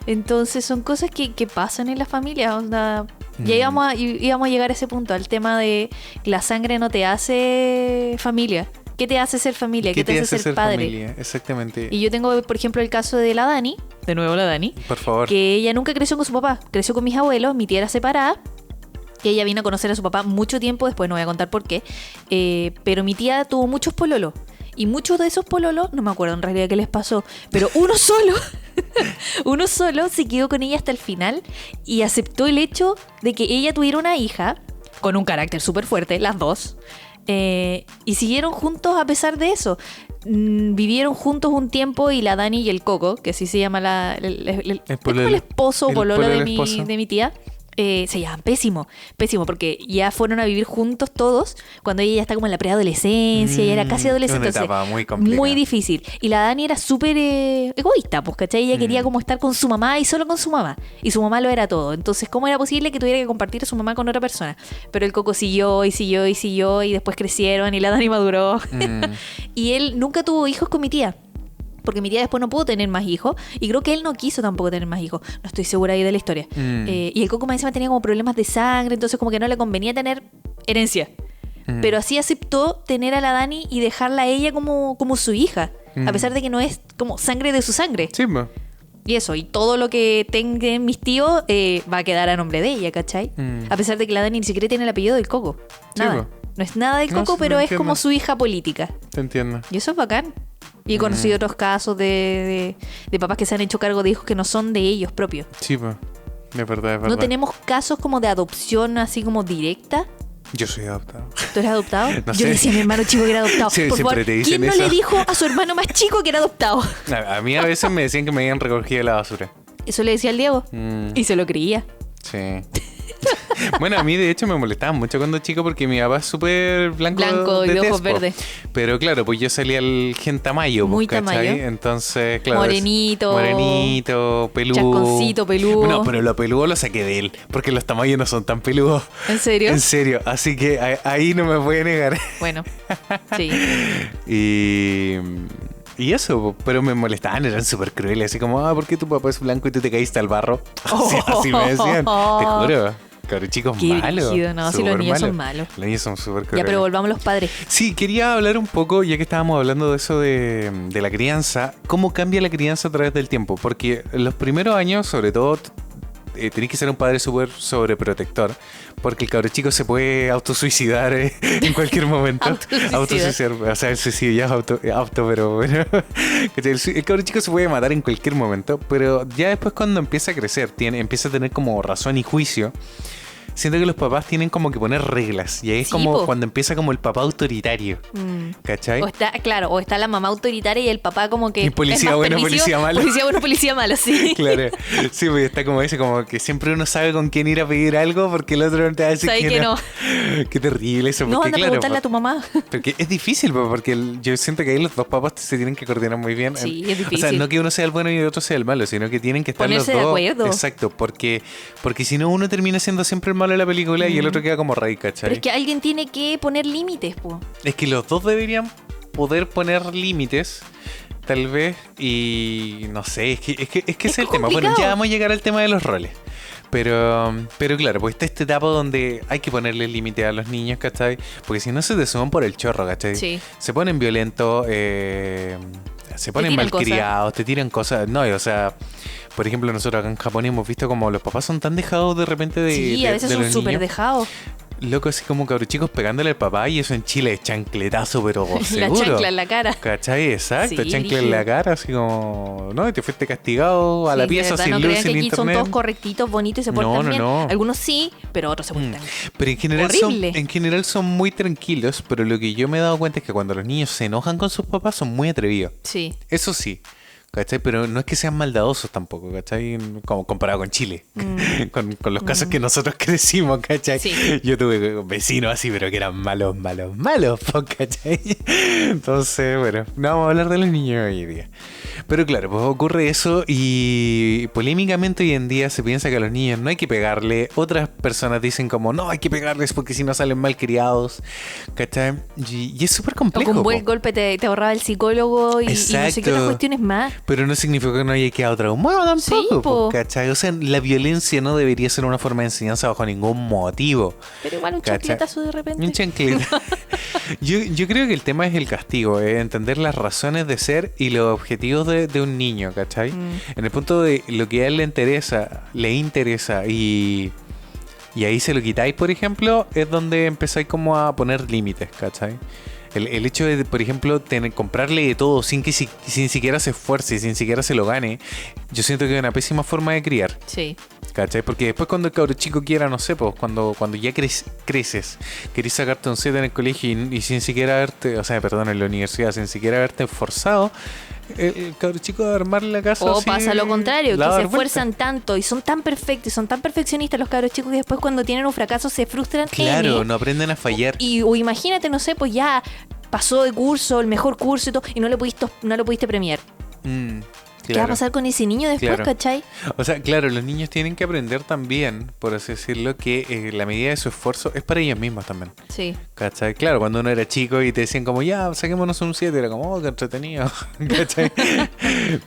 Entonces son cosas que pasan en la familia. Onda, ya íbamos a llegar a ese punto, al tema de la sangre no te hace familia. ¿Qué te hace ser familia? ¿Qué te hace ser padre? familia? Exactamente. Y yo tengo, por ejemplo, el caso de la Dani, de nuevo la Dani, Por favor. que ella nunca creció con su papá, creció con mis abuelos, mi tía era separada, que ella vino a conocer a su papá mucho tiempo después, no voy a contar por qué, pero mi tía tuvo muchos pololos, y muchos de esos pololos, no me acuerdo en realidad qué les pasó, pero uno solo se quedó con ella hasta el final y aceptó el hecho de que ella tuviera una hija, con un carácter súper fuerte, las dos, y siguieron juntos a pesar de eso. Vivieron juntos un tiempo y la Dani y el Coco, que así se llama es como el esposo o pololo de mi tía, se llevan pésimo, porque ya fueron a vivir juntos todos cuando ella ya está como en la preadolescencia y era casi adolescente. Una etapa Entonces, muy complicada. muy difícil. Y la Dani era súper egoísta, pues, ¿cachai? Ella quería como estar con su mamá y solo con su mamá. Y su mamá lo era todo. Entonces, ¿cómo era posible que tuviera que compartir a su mamá con otra persona? Pero el Coco siguió y siguió y siguió y después crecieron y la Dani maduró. Y él nunca tuvo hijos con mi tía. Porque mi tía después no pudo tener más hijos. Y creo que él no quiso tampoco tener más hijos. No estoy segura ahí de la historia. Y el Coco más encima tenía como problemas de sangre. Entonces como que no le convenía tener herencia. Pero así aceptó tener a la Dani y dejarla a ella como su hija. A pesar de que no es como sangre de su sangre. Sí, po. Y eso, y todo lo que tengan mis tíos va a quedar a nombre de ella, ¿cachai? A pesar de que la Dani ni siquiera tiene el apellido del Coco. Nada. po. No es nada del No, Coco, sí, pero lo es entiendo. como su hija política. Te entiendo. Y eso es bacán. Y he conocido otros casos de papás que se han hecho cargo de hijos que no son de ellos propios. Sí, po. De verdad, es verdad. No tenemos casos como de adopción así como directa. Yo soy adoptado. ¿Tú eres adoptado? No Yo sé. le decía a mi hermano chico que era adoptado. Sí, Por siempre favor, te dicen ¿quién no eso. le dijo a su hermano más chico que era adoptado? A mí a veces me decían que me habían recogido la basura. Eso le decía al Diego. Y se lo creía. Sí. Bueno, a mí de hecho me molestaba mucho cuando chico porque mi papá es súper Blanco y de ojos tez, po. verdes. Pero claro, pues yo salía al gentamayo, Muy pues, ¿cachai? tamayo. Entonces, claro. Morenito. Morenito, peludo. Chasconcito, peludo. No, pero lo peludo lo saqué de él. Porque los tamayos no son tan peludos. ¿En serio? En serio. Así que ahí no me puede negar. Bueno, sí. Y eso, po, pero me molestaban, eran súper crueles. Así como, ¿por qué tu papá es blanco y tú te caíste al barro? Así me decían. Te juro. Cabrón, chicos, Qué malos. brígido, no, si los súper niños son malos. Los niños son súper Ya, crueles. pero volvamos a los padres. Sí, quería hablar un poco, ya que estábamos hablando de eso de la crianza, cómo cambia la crianza a través del tiempo. Porque en los primeros años, sobre todo, tenés que ser un padre súper sobreprotector. Porque el cabro chico se puede autosuicidar en cualquier momento. Autosuicidar. O sea, el suicidio ya es auto, pero bueno. El cabro chico se puede matar en cualquier momento. Pero ya después cuando empieza a crecer, empieza a tener como razón y juicio. Siento que los papás tienen como que poner reglas. Y ahí es Sí, como po. cuando empieza como el papá autoritario. ¿Cachai? O está, claro, o está la mamá autoritaria y el papá como que... Y policía es más bueno, permisivo. policía malo. Policía bueno, policía malo, sí. Claro. Sí, pues está como ese, como que siempre uno sabe con quién ir a pedir algo porque el otro no te va a decir Sabe que no. Qué terrible eso. No, Porque, anda a claro, preguntarle a tu mamá. porque es difícil, pues, porque yo siento que ahí los dos papás se tienen que coordinar muy bien. Sí, es O sea, difícil. no que uno sea el bueno y el otro sea el malo, sino que tienen que estar Ponerse de los dos. acuerdo. Exacto, porque si no uno termina siendo siempre el malo de la película y el otro queda como rey, ¿cachai? Pero es que alguien tiene que poner límites, po. Es que los dos deberían poder poner límites. tal vez, y no sé, es que ese es el tema. complicado. Bueno, ya vamos a llegar al tema de los roles. Pero claro, pues está esta etapa donde hay que ponerle límite a los niños, ¿cachai? Porque si no se te suben por el chorro, ¿cachai? Sí. Se ponen violentos, se ponen tiran malcriados, te tiran cosas. No, o sea, por ejemplo, nosotros acá en Japón hemos visto como los papás son tan dejados de repente de Sí, a veces de son los súper niños. dejados. Loco, así como cabros chicos pegándole al papá, y eso en Chile es chancletazo, pero La seguro. chancla en la cara. ¿Cachai? Exacto, Sí, chancla en brígido. la cara, así como, ¿no? Y te fuiste castigado a Sí, la de pieza verdad, sin no luz, crean que sin aquí son internet. todos correctitos, bonitos y se No, portan no, bien. no. Algunos sí, pero otros se portan. Pero Horrible. en general son muy tranquilos, pero lo que yo me he dado cuenta es que cuando los niños se enojan con sus papás son muy atrevidos. Sí. Eso sí, ¿cachai? Pero no es que sean maldadosos tampoco, ¿cachai? Como comparado con Chile, con los casos que nosotros crecimos, ¿cachai? Sí. Yo tuve vecinos así, pero que eran malos, po, ¿cachai? Entonces, bueno, no vamos a hablar de los niños hoy día. Pero claro, pues ocurre eso y polémicamente hoy en día se piensa que a los niños no hay que pegarle. Otras personas dicen como, no, hay que pegarles porque si no salen mal criados, ¿cachai? Y es súper O complejo. con un buen po. golpe te ahorraba el psicólogo y no sé qué Exacto. otras cuestiones más. Pero no significa que no haya quedado traumado tampoco, Sí, po. ¿cachai? O sea, la violencia no debería ser una forma de enseñanza bajo ningún motivo. Pero igual un ¿Cachai? chancletazo de repente. Un chancleta. yo creo que el tema es el castigo, entender las razones de ser y los objetivos de un niño, ¿cachai? En el punto de lo que a él le interesa y ahí se lo quitáis, por ejemplo, es donde empezáis como a poner límites, ¿cachai? El hecho de, por ejemplo, comprarle de todo sin siquiera se esfuerce, sin siquiera se lo gane, yo siento que es una pésima forma de criar. Sí. ¿Cachai? Porque después cuando el cabro chico quiera, no sé, pues cuando ya creces, querés sacarte un 7 en el colegio y sin siquiera haberte, o sea, perdón, en la universidad, sin siquiera haberte esforzado, el cabro chico va a armar la casa O así, pasa lo contrario, la que va a se dar vuelta. esfuerzan tanto y son tan perfectos y son tan perfeccionistas los cabros chicos que después cuando tienen un fracaso se frustran. Claro, N. no aprenden a fallar. O imagínate, no sé, pues ya pasó de curso, el mejor curso y todo, y no lo pudiste premiar. ¿Qué va a Claro. pasar con ese niño después, Claro. cachai? O sea, claro, los niños tienen que aprender también, por así decirlo, que la medida de su esfuerzo es para ellos mismos también. Sí. ¿Cachai? Claro, cuando uno era chico y te decían como, ya, saquémonos un 7, era como, oh, qué entretenido. ¿Cachai?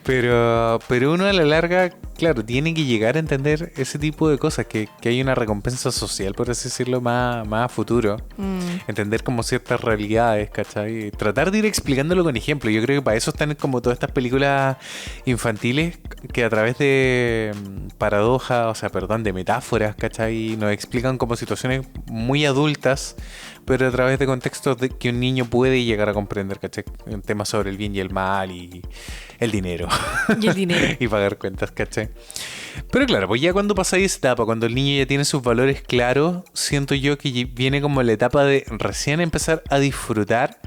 pero uno a la larga, claro, tiene que llegar a entender ese tipo de cosas, que hay una recompensa social, por así decirlo, más a futuro. Entender como ciertas realidades, ¿cachai? Tratar de ir explicándolo con ejemplo. Yo creo que para eso están como todas estas películas infantiles que a través de paradojas, o sea, perdón, de metáforas, ¿cachai? Nos explican como situaciones muy adultas, pero a través de contextos que un niño puede llegar a comprender, ¿cachai? Un tema sobre el bien y el mal y el dinero. Y el dinero. Y pagar cuentas, ¿cachai? Pero claro, pues ya cuando pasa esa etapa, cuando el niño ya tiene sus valores claros, siento yo que viene como la etapa de recién empezar a disfrutar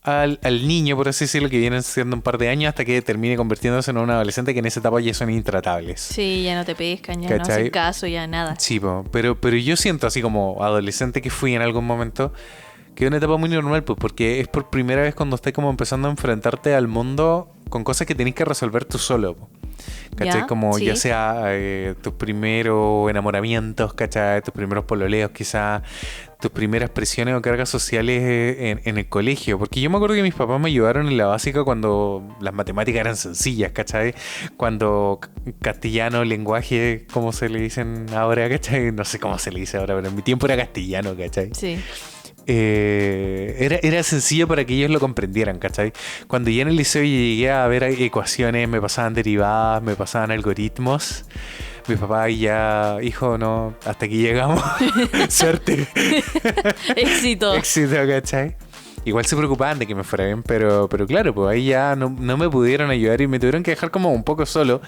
al niño, por así decirlo, que vienen siendo un par de años hasta que termine convirtiéndose en un adolescente que en esa etapa ya son intratables. Sí, ya no te pescan, ya no ¿Cachai? hacen caso, ya nada. Sí, pero yo siento así como adolescente que fui en algún momento, que es una etapa muy normal, pues porque es por primera vez cuando estás como empezando a enfrentarte al mundo con cosas que tenés que resolver tú solo, po. ¿Cachai? Ya, Como sí. ya sea tus primeros enamoramientos, ¿cachai? Tus primeros pololeos, quizás tus primeras presiones o cargas sociales en el colegio. Porque yo me acuerdo que mis papás me ayudaron en la básica cuando las matemáticas eran sencillas, ¿cachai? Cuando castellano, lenguaje, como se le dicen ahora, ¿cachai? No sé cómo se le dice ahora, pero en mi tiempo era castellano, ¿cachai? Sí. Era sencillo para que ellos lo comprendieran, ¿cachai? Cuando ya en el liceo llegué a ver ecuaciones, me pasaban derivadas, me pasaban algoritmos, mi papá ya, hijo, no, hasta aquí llegamos. Suerte. Éxito. Éxito, ¿cachai? Igual se preocupaban de que me fuera bien, pero claro, pues ahí ya no me pudieron ayudar y me tuvieron que dejar como un poco solo.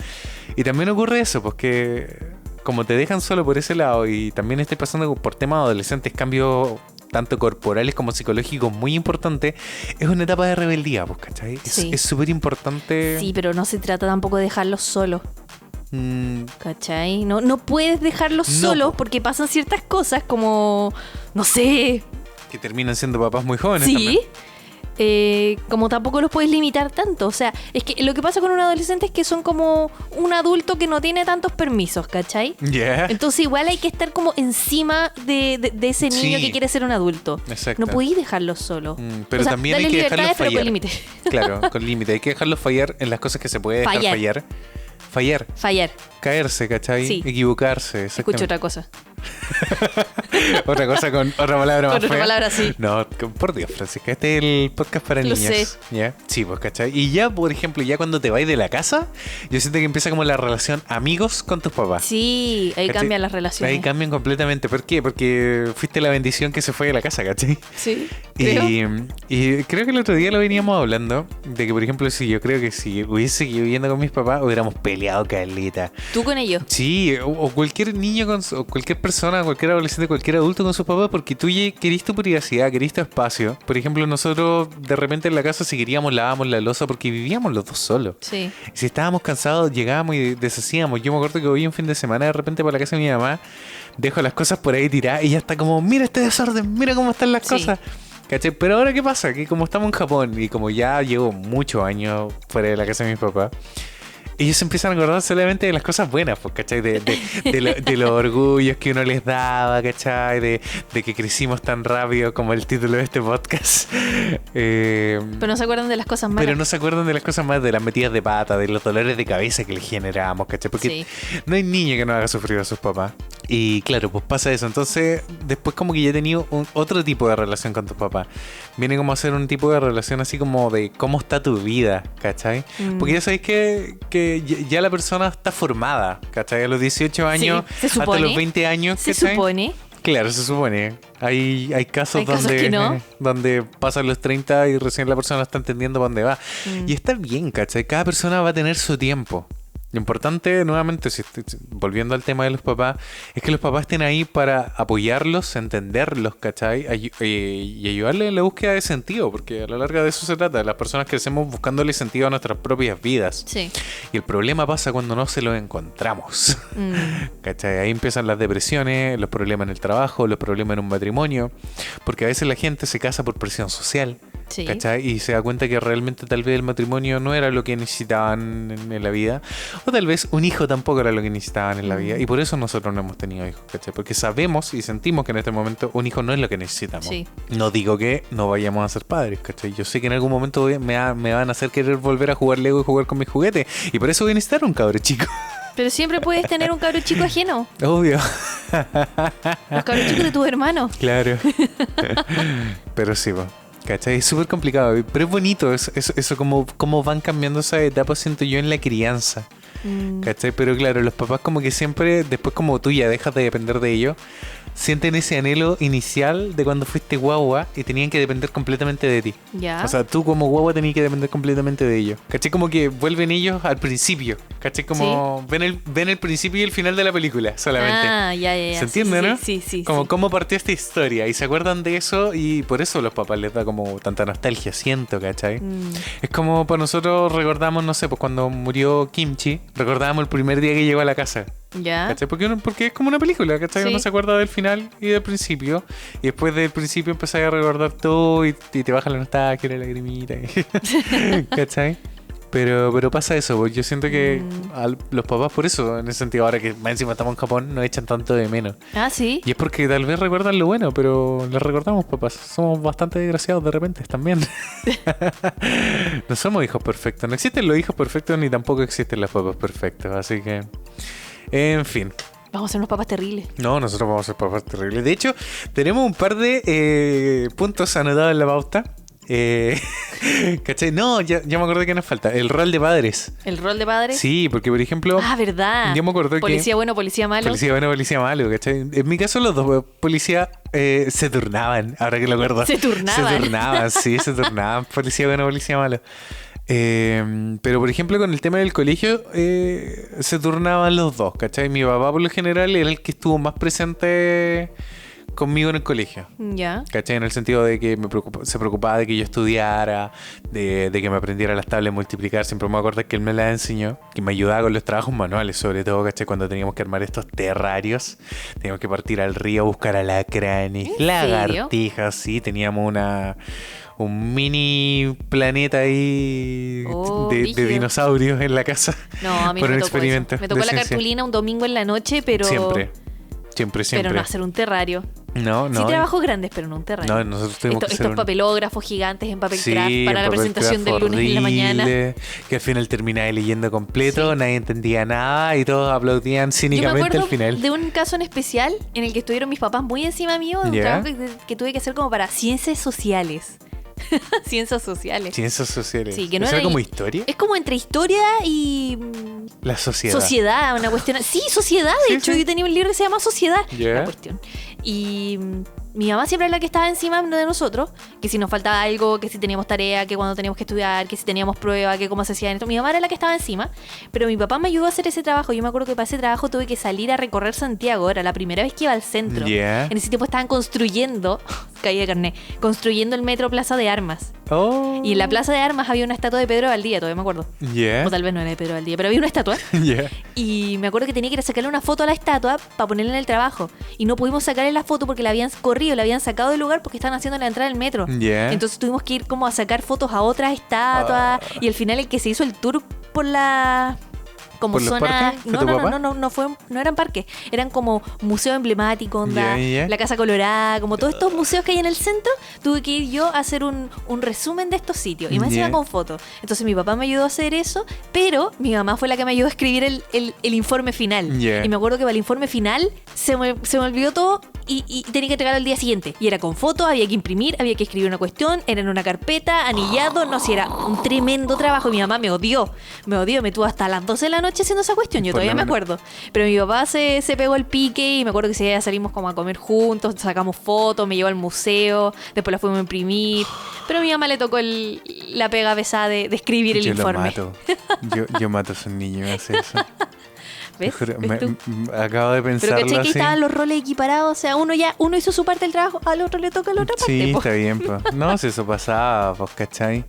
Y también ocurre eso, pues que como te dejan solo por ese lado y también estoy pasando por temas adolescentes, cambios tanto corporales como psicológicos muy importantes, es una etapa de rebeldía, pues, ¿cachai? Sí. Es súper importante. Sí, pero no se trata tampoco de dejarlos solos, ¿cachai? No puedes dejarlos No, solos po. porque pasan ciertas cosas como, no sé, Que terminan siendo papás muy jóvenes sí. también. como tampoco los puedes limitar tanto. O sea, es que lo que pasa con un adolescente es que son como un adulto que no tiene tantos permisos, ¿cachai? Yeah. Entonces igual hay que estar como encima de ese niño Sí. que quiere ser un adulto. Exacto. No podéis dejarlo solo. Pero O sea, también hay dale que dejarlos libertades, pero con fallar. límite. Claro, con límite. Hay que dejarlos fallar en las cosas que se puede dejar fallar. Fallar. Fallar. Caerse, ¿cachai? Sí. Equivocarse. Escucho otra cosa. Otra cosa con otra palabra más Con otra fea. palabra, sí. No, por Dios, Francisca, este es el podcast para Lo niños. sé. ¿Ya? Sí, pues, ¿cachai? Y ya, por ejemplo, ya cuando te vas de la casa, yo siento que empieza como la relación amigos con tus papás. Sí, ahí ¿Cachai? cambian las relaciones. Ahí cambian completamente. ¿Por qué? Porque fuiste la bendición que se fue de la casa, ¿cachai? Sí, creo. Y creo que el otro día lo veníamos hablando, de que, por ejemplo, si yo creo que si hubiese seguido viviendo con mis papás, hubiéramos peleado caleta. Tú con ellos. Sí, o cualquier niño, o cualquier persona, cualquier adolescente, cualquier adulto con sus papás, porque tú ya querís tu privacidad, querís tu espacio. Por ejemplo, nosotros de repente en la casa, si queríamos, lavábamos la loza porque vivíamos los dos solos. Sí. Si estábamos cansados, llegábamos y deshacíamos. Yo me acuerdo que hoy un fin de semana, de repente por la casa de mi mamá, dejo las cosas por ahí tiradas y ella está como, mira este desorden, mira cómo están las Sí. cosas. ¿Cachai? Pero ahora, ¿qué pasa? Que como estamos en Japón y como ya llevo muchos años fuera de la casa de mis papás, ellos se empiezan a acordar solamente de las cosas buenas, pues, ¿cachai? De los orgullos que uno les daba, ¿cachai? De que crecimos tan rápido como el título de este podcast. Pero no se acuerdan de las cosas malas. Pero no se acuerdan de las cosas más, de las metidas de pata, de los dolores de cabeza que les generábamos, ¿cachai? Porque Sí. no hay niño que no haga sufrir a sus papás. Y claro, pues pasa eso. Entonces, después como que ya he tenido otro tipo de relación con tus papás. Viene como a ser un tipo de relación así como de cómo está tu vida, ¿cachai? Porque ya sabéis que ya la persona está formada, ¿cachai? A los 18 años, se hasta supone. los 20 años, Se ¿cachai? supone. Claro, se supone. Hay casos Hay casos donde, que no. donde pasan los 30 y recién la persona está entendiendo para dónde va. Y está bien, ¿cachai? Cada persona va a tener su tiempo. Lo importante, nuevamente, volviendo al tema de los papás, es que los papás estén ahí para apoyarlos, entenderlos, ¿cachai? Y ayudarles en la búsqueda de sentido, porque a la larga de eso se trata. Las personas crecemos buscándole sentido a nuestras propias vidas. Sí. Y el problema pasa cuando no se lo encontramos. ¿Cachai? Ahí empiezan las depresiones, los problemas en el trabajo, los problemas en un matrimonio, porque a veces la gente se casa por presión social. Sí. ¿Cachai? Y se da cuenta que realmente tal vez el matrimonio no era lo que necesitaban en la vida. O tal vez un hijo tampoco era lo que necesitaban en la vida. Y por eso nosotros no hemos tenido hijos, ¿cachai? Porque sabemos y sentimos que en este momento un hijo no es lo que necesitamos. Sí. No digo que no vayamos a ser padres, ¿cachai? Yo sé que en algún momento me van a hacer querer volver a jugar Lego y jugar con mis juguetes. Y por eso voy a necesitar un cabro chico. Pero siempre puedes tener un cabro chico ajeno. Obvio. Los cabros chicos de tus hermanos. Claro. Pero sí, po. ¿Cachai? Es súper complicado, pero es bonito eso como van cambiando esas etapas, siento yo, en la crianza. ¿Cachai? Pero claro, los papás como que siempre, después como tú ya dejas de depender de ellos, sienten ese anhelo inicial de cuando fuiste guagua y tenían que depender completamente de ti. Ya. O sea, tú como guagua tenías que depender completamente de ellos. ¿Cachai? Como que vuelven ellos al principio. ¿Cachai? Como ven el principio y el final de la película solamente. Ah, ya. ¿Se entiende, sí, no? Sí. Como cómo partió esta historia y se acuerdan de eso y por eso a los papás les da como tanta nostalgia, siento, ¿cachai? Es como para nosotros recordamos, no sé, pues cuando murió Kimchi, recordábamos el primer día que llegó a la casa. Ya. ¿Cachai? Porque es como una película, ¿cachai? Sí. Uno se acuerda del final y del principio y después del principio empezás a recordar todo y te baja la nostalgia, la lagrimita. ¿Cachai? Pero pasa eso, pues yo siento que los papás por eso, en ese sentido, ahora que más encima estamos en Japón, nos echan tanto de menos. Ah, sí. Y es porque tal vez recuerdan lo bueno, pero les recordamos, papás. Somos bastante desgraciados de repente también. No somos hijos perfectos. No existen los hijos perfectos ni tampoco existen los papás perfectos. Así que, en fin. Vamos a ser unos papás terribles. No, nosotros vamos a ser papás terribles. De hecho, tenemos un par de puntos anotados en la pauta. ¿Cachai? No, ya me acordé que nos falta. El rol de padres. ¿El rol de padre? Sí, porque por ejemplo... Ah, ¿verdad? Yo me acuerdo que... Policía bueno, policía malo. Policía bueno, policía malo, ¿cachai? En mi caso los dos policías se turnaban, ahora que lo acuerdo. Se turnaban, sí, se turnaban. Policía bueno, policía malo. Pero por ejemplo con el tema del colegio se turnaban los dos, ¿cachai? Mi papá por lo general era el que estuvo más presente conmigo en el colegio. Ya. ¿Cachai? En el sentido de que se preocupaba de que yo estudiara, de que me aprendiera las tablas de multiplicar. Siempre me acuerdo que él me las enseñó, que me ayudaba con los trabajos manuales, sobre todo, ¿cachai? Cuando teníamos que armar estos terrarios, teníamos que partir al río a buscar alacranes, ¿En lagartijas, sí, teníamos un mini planeta ahí de brígido. dinosaurios en la casa. No, a mí por no un me tocó experimento eso. Me tocó de la ciencia. cartulina un domingo en la noche, pero... Siempre. Pero no hacer un terrario. No. Sí, trabajos grandes, pero no un terrario. No, nosotros tuvimos que hacer Estos papelógrafos gigantes en papel craft para en la papel presentación craft del lunes en la mañana. horrible, que al final terminaba leyendo completo, nadie entendía nada y todos aplaudían Yo me cínicamente acuerdo al final. de un caso en especial en el que estuvieron mis papás muy encima mío de un ¿Ya? trabajo que tuve que hacer como para ciencias sociales. Ciencias sociales. Ciencias sociales. Sí, que no ¿Eso era como ahí- historia? Es como entre historia y La sociedad. sociedad, una cuestión. Sí, sociedad. De Sí, hecho, sí. yo tenía un libro que se llama Sociedad. Ya. La cuestión. Y mi mamá siempre era la que estaba encima de nosotros, que si nos faltaba algo, que si teníamos tarea, que cuando teníamos que estudiar, que si teníamos prueba, que cómo se hacía esto. Mi mamá era la que estaba encima, pero mi papá me ayudó a hacer ese trabajo. Yo me acuerdo que para ese trabajo tuve que salir a recorrer Santiago. Era la primera vez que iba al centro. Ya. En ese tiempo estaban construyendo, caí de carné, construyendo el metro Plaza de Armas. Oh. Y en la Plaza de Armas había una estatua de Pedro Valdía, todavía me acuerdo. Ya. O tal vez no era de Pedro Valdía, pero había una estatua. Ya. Y me acuerdo que tenía que ir a sacarle una foto a la estatua para ponerla en el trabajo. Y no pudimos sacarle la foto porque la habían corrido, la habían sacado del lugar porque estaban haciendo la entrada del metro. Ya. Entonces tuvimos que ir como a sacar fotos a otras estatuas. Y al final el que se hizo el tour por la... Como ¿Por los zona... parques? ¿Fue No, tu no, papá? no eran parques. Eran como museo emblemático, onda, Ya. la Casa Colorada, como todos estos museos que hay en el centro. Tuve que ir yo a hacer un resumen de estos sitios. Y más encima Ya. con fotos. Entonces mi papá me ayudó a hacer eso, pero mi mamá fue la que me ayudó a escribir el informe final. Ya. Y me acuerdo que para el informe final se me olvidó todo y tenía que entregarlo al día siguiente. Y era con fotos, había que imprimir, había que escribir una cuestión, era en una carpeta, anillado, no sé, era un tremendo trabajo. Y mi mamá me odió, me tuvo hasta las 12 de la noche haciendo esa cuestión, yo Por todavía lo me menos. acuerdo. Pero mi papá se pegó el pique y me acuerdo que ese día salimos como a comer juntos, sacamos fotos, me llevó al museo, después la fuimos a imprimir. Pero a mi mamá le tocó la pega pesada de escribir el Yo informe. lo mato. Yo mato a esos niños que hacen eso. ¿Ves? Te juro, ¿Ves tú? acabo de Pero pensarlo caché que así. estaban los roles equiparados, o sea, uno hizo su parte del trabajo, al otro le toca la otra parte. Sí, po. está bien, pues. No, si eso pasaba, pues, ¿cachai?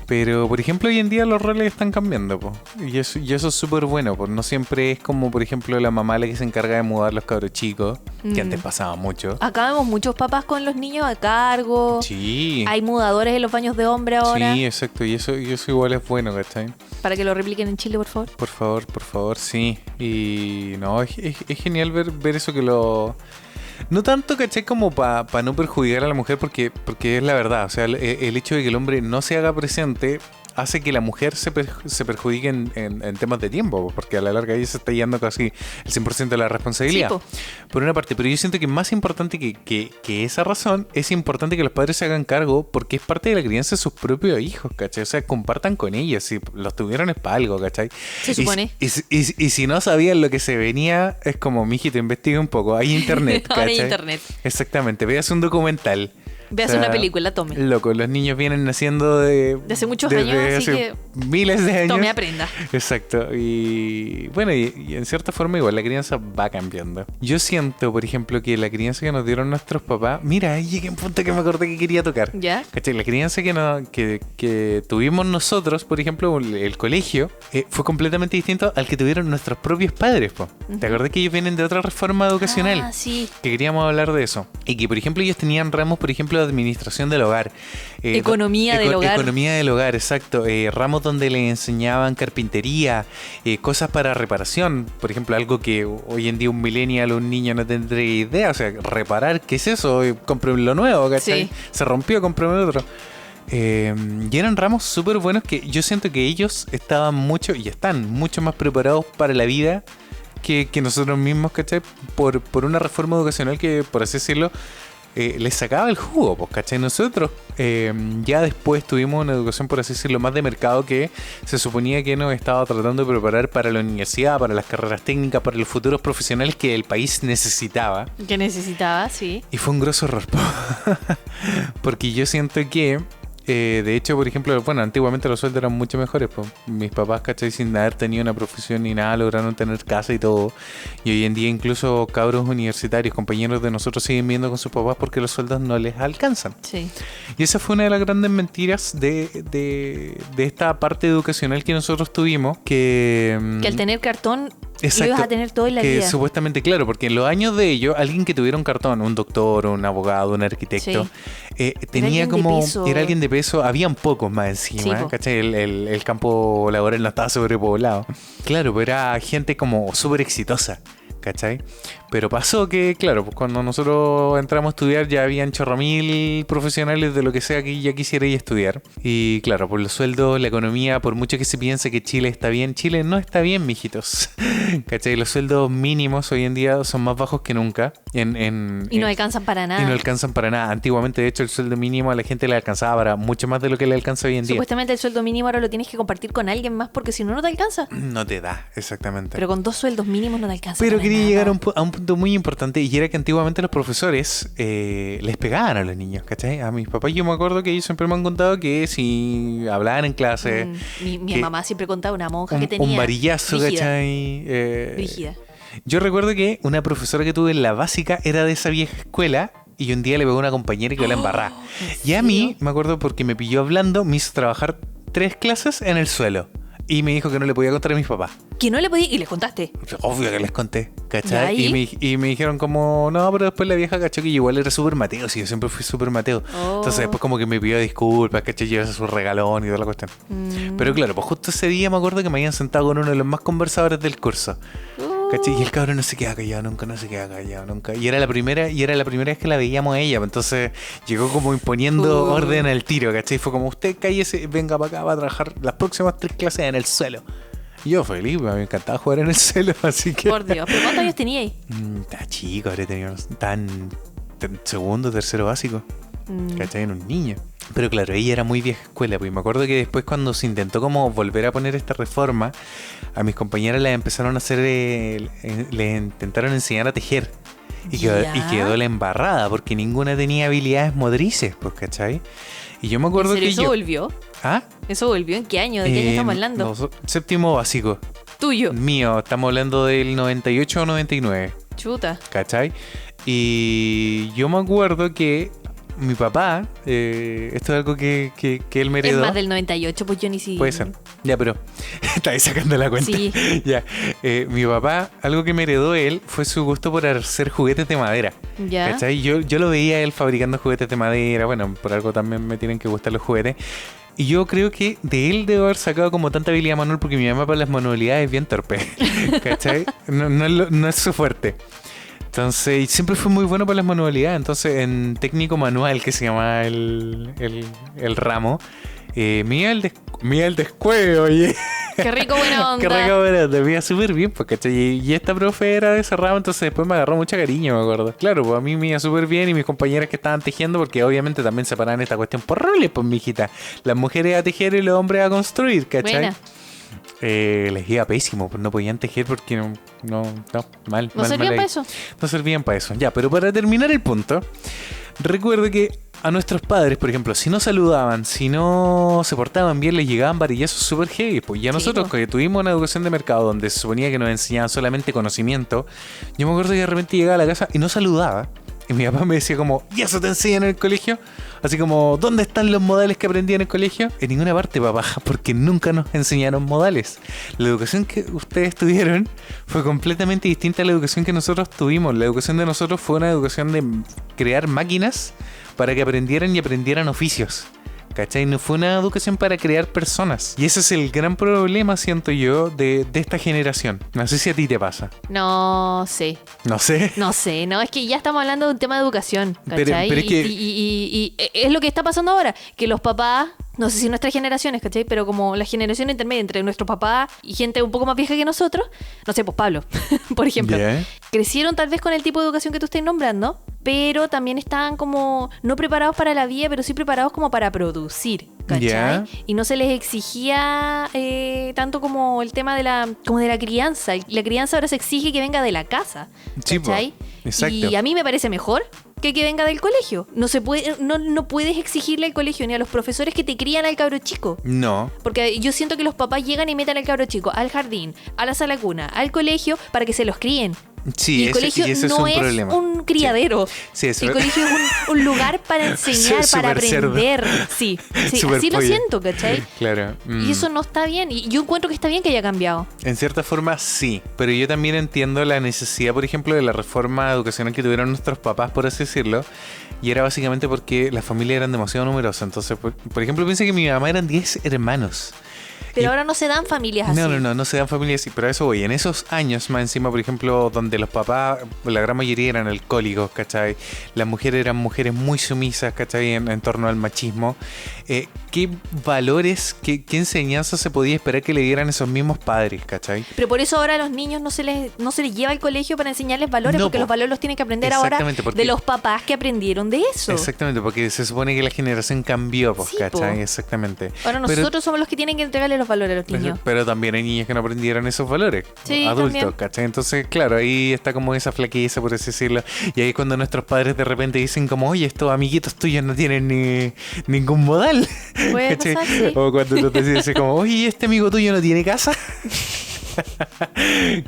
Pero, por ejemplo, hoy en día los roles están cambiando, pues. Y eso es súper bueno, pues. No siempre es como, por ejemplo, la mamá la que se encarga de mudar los cabros chicos, que antes pasaba mucho. Acá vemos muchos papás con los niños a cargo. Sí. Hay mudadores en los baños de hombre ahora. Sí, exacto. Y eso igual es bueno, ¿cachai? Para que lo repliquen en Chile, por favor. Por favor, sí. Y no, es genial ver eso que lo... No tanto, ¿cachai? Como para no perjudicar a la mujer, porque es la verdad. O sea, el hecho de que el hombre no se haga presente hace que la mujer se perjudique en temas de tiempo, porque a la larga ella se está llevando casi el 100% de la responsabilidad. Sí, po. Por una parte, pero yo siento que más importante que esa razón, es importante que los padres se hagan cargo porque es parte de la crianza de sus propios hijos, ¿cachai? O sea, compartan con ellos, si los tuvieron es para algo, ¿cachai? Se supone. Y si no sabían lo que se venía, es como, mijito, investigue un poco, hay internet, Ahora hay ¿cachai? internet. Exactamente, veas un documental. Veas O sea, una película, tome. Loco, los niños vienen naciendo de De hace muchos desde años, así hace que miles de años. Tome, aprenda. Exacto. Y bueno, y en cierta forma igual la crianza va cambiando. Yo siento, por ejemplo, que la crianza que nos dieron nuestros papás, mira, ahí llegué a un punto que me acordé que quería tocar. ¿Ya? ¿Cachai? La crianza que tuvimos nosotros, por ejemplo, el colegio, fue completamente distinto al que tuvieron nuestros propios padres, po. ¿Te acordás que ellos vienen de otra reforma educacional? Ah, sí. Que queríamos hablar de eso. Y que, por ejemplo, ellos tenían ramos, por ejemplo, de administración del hogar. Economía del hogar. Economía del hogar, exacto. Ramos donde le enseñaban carpintería, cosas para reparación. Por ejemplo, algo que hoy en día un millennial o un niño no tendría idea. O sea, reparar, ¿qué es eso? Compré lo nuevo, ¿cachai? Sí. Se rompió, compré otro. Y eran ramos súper buenos que yo siento que ellos estaban mucho y están mucho más preparados para la vida que nosotros mismos, ¿cachai? Por una reforma educacional que, por así decirlo, les sacaba el jugo, pues, ¿cachai? Nosotros ya después tuvimos una educación, por así decirlo, más de mercado que se suponía que nos estaba tratando de preparar para la universidad, para las carreras técnicas, para los futuros profesionales que el país necesitaba. Que necesitaba, sí. Y fue un grosso error, po. Porque yo siento que de hecho, por ejemplo, bueno, antiguamente los sueldos eran mucho mejores, pues. Mis papás, ¿cachai? Sin haber tenido una profesión ni nada, lograron tener casa y todo. Y hoy en día incluso cabros universitarios, compañeros de nosotros, siguen viviendo con sus papás porque los sueldos no les alcanzan. Sí. Y esa fue una de las grandes mentiras de esta parte educacional que nosotros tuvimos, que Que al tener cartón Exacto. Y lo ibas a tener todo en la que vida. supuestamente, claro, porque en los años de ellos, alguien que tuviera un cartón, un doctor, un abogado, un arquitecto, tenía alguien de como... peso. Era alguien de peso, habían pocos más encima, Sí, po. ¿cachai? El campo laboral no estaba sobrepoblado. Claro, pero era gente como súper exitosa, ¿cachai? Pero pasó que, claro, pues cuando nosotros entramos a estudiar ya habían chorromil profesionales de lo que sea que ya quisiera ir a estudiar. Y claro, por los sueldos, la economía, por mucho que se piense que Chile está bien, Chile no está bien, mijitos. ¿Cachai? Los sueldos mínimos hoy en día son más bajos que nunca. Y no alcanzan para nada. Y no alcanzan para nada. Antiguamente, de hecho, el sueldo mínimo a la gente le alcanzaba para mucho más de lo que le alcanza hoy en día. Supuestamente el sueldo mínimo ahora lo tienes que compartir con alguien más porque si no, no te alcanza. No te da, exactamente. Pero con 2 sueldos mínimos no te alcanza. Pero para quería nada. llegar a un punto muy importante y era que antiguamente los profesores les pegaban a los niños, ¿cachai? A mis papás yo me acuerdo que ellos siempre me han contado que si hablaban en clase... Mi que mamá siempre contaba una monja que tenía... un varillazo, brígida, ¿cachai? brígida. Yo recuerdo que una profesora que tuve en la básica era de esa vieja escuela y un día le pegó a una compañera y quedó la embarrada. ¿en Y a mí, serio? me acuerdo porque me pilló hablando, me hizo trabajar 3 clases en el suelo. Y me dijo que no le podía contar a mis papás. Que no le podía... Y les contaste. Obvio que les conté, ¿Y ¿cachai? ahí? Y me dijeron como, no, pero después la vieja cachó que yo igual era súper Mateo, sí, yo siempre fui súper Mateo. Oh. Entonces después como que me pidió disculpas, ¿cachai? Llevas su regalón y toda la cuestión. Pero claro, pues justo ese día me acuerdo que me habían sentado con uno de los más conversadores del curso. ¿Cachai? Y el cabrón no se queda callado nunca, no se queda callado nunca. Y era la primera vez que la veíamos a ella. Entonces llegó como imponiendo orden al tiro, ¿cachai? Fue como, usted cállese, venga para acá, va a trabajar las próximas 3 clases en el suelo. Y yo feliz, me encantaba jugar en el suelo, así que... Por Dios. ¿Pero cuántos años teníais? Está chico, habría tenido tan segundo, tercero básico. ¿Cachai? En un niño. Pero claro, ella era muy vieja escuela, pues me acuerdo que después cuando se intentó como volver a poner esta reforma, a mis compañeras les empezaron a hacer, les intentaron enseñar a tejer. Y quedó la embarrada, porque ninguna tenía habilidades motrices, pues, ¿cachai? Y yo me acuerdo ¿En serio? que ¿Eso yo... volvió? ¿Ah? ¿Eso volvió? ¿En qué año? ¿De qué año estamos hablando? Séptimo básico. Tuyo. Mío, estamos hablando del 98 o 99. Chuta. ¿Cachai? Y yo me acuerdo que mi papá, esto es algo que él me Es heredó. más del 98, pues yo ni siquiera... Puede ser. Ya, pero estáis sacando la cuenta. Sí. Ya. Mi papá, algo que me heredó él fue su gusto por hacer juguetes de madera. Ya. ¿Cachai? Yo lo veía a él fabricando juguetes de madera. Bueno, por algo también me tienen que gustar los juguetes. Y yo creo que de él debo haber sacado como tanta habilidad manual porque mi mamá para las manualidades es bien torpe. ¿Cachai? No es su fuerte. Entonces, siempre fue muy bueno para las manualidades. Entonces, en técnico manual, que se llama el ramo, me iba el descueo, oye. Qué rico, buena onda. Qué rico, pero te veía súper bien, pues, ¿cachai? Y esta profe era de ese ramo, entonces después me agarró mucho cariño, me acuerdo. Claro, pues a mí me iba súper bien y mis compañeras que estaban tejiendo, porque obviamente también separaban esta cuestión por roles, pues, mijita. Las mujeres a tejer y los hombres a construir, ¿cachai? Buena. Les iba pésimo, pues no podían tejer porque mal. ¿No servían para eso? No servían para eso. Ya, pero para terminar el punto, recuerdo que a nuestros padres, por ejemplo, si no saludaban, si no se portaban bien, les llegaban varillazos súper heavy. Pues ya nosotros, que tuvimos una educación de mercado donde se suponía que nos enseñaban solamente conocimiento, yo me acuerdo que de repente llegaba a la casa y no saludaba. Y mi papá me decía como, ¿y eso te enseñan en el colegio? Así como, ¿dónde están los modales que aprendí en el colegio? En ninguna parte, papá, porque nunca nos enseñaron modales. La educación que ustedes tuvieron fue completamente distinta a la educación que nosotros tuvimos. La educación de nosotros fue una educación de crear máquinas para que aprendieran oficios. ¿Cachai? No fue una educación para crear personas. Y ese es el gran problema, siento yo, de esta generación. No sé si a ti te pasa. No sé. No sé. No sé, no, es que ya estamos hablando de un tema de educación, Pero ¿cachai? es que... y es lo que está pasando ahora, que los papás, no sé si nuestras generaciones, ¿cachai? Pero como la generación intermedia entre nuestros papás y gente un poco más vieja que nosotros, no sé, pues Pablo, por ejemplo, Yeah. crecieron tal vez con el tipo de educación que tú estás nombrando, pero también estaban como no preparados para la vida, pero sí preparados como para producir, ¿cachai? Yeah. Y no se les exigía tanto como el tema de la crianza. La crianza ahora se exige que venga de la casa, Sí, po. ¿cachai? Exacto. Y a mí me parece mejor que venga del colegio. No puedes exigirle al colegio ni a los profesores que te crían al cabro chico. No. Porque yo siento que los papás llegan y meten al cabro chico al jardín, a la sala cuna, al colegio, para que se los críen. Sí, y el colegio y ese no es es un problema. un criadero. Sí, eso El colegio es un lugar para enseñar, Súper para cerdo. aprender. Sí, Súper así lo pollo. siento, ¿cachai? Claro. Y eso no está bien. Y yo encuentro que está bien que haya cambiado. En cierta forma sí, pero yo también entiendo la necesidad, por ejemplo, de la reforma educacional que tuvieron nuestros papás, por así decirlo, y era básicamente porque las familias eran demasiado numerosas. Entonces, por ejemplo, piensa que mi mamá eran 10 hermanos. Pero Y- ahora no se dan familias así. No se dan familias así, pero a eso voy. En esos años, más encima, por ejemplo, donde los papás, la gran mayoría eran alcohólicos, ¿cachai? Las mujeres eran mujeres muy sumisas, ¿cachai? En torno al machismo. ¿Qué valores, qué enseñanza se podía esperar que le dieran esos mismos padres, ¿cachai? Pero por eso ahora a los niños no se les lleva al colegio para enseñarles valores, No, porque po. los valores los tienen que aprender ahora Exactamente, porque- de los papás que aprendieron de eso. Exactamente, porque se supone que la generación cambió, pues, Sí, ¿cachai? po. Exactamente. Ahora Pero- nosotros somos los que tienen que entregarle los valores a los niños. Pero también hay niños que no aprendieron esos valores. Sí, adultos, también. ¿cachai? Entonces, claro, ahí está como esa flaqueza, por así decirlo. Y ahí es cuando nuestros padres de repente dicen como, oye, estos amiguitos tuyos no tienen ningún modal. Puede ¿Cachai? pasar, sí. O cuando tú te dices como, oye, este amigo tuyo no tiene casa.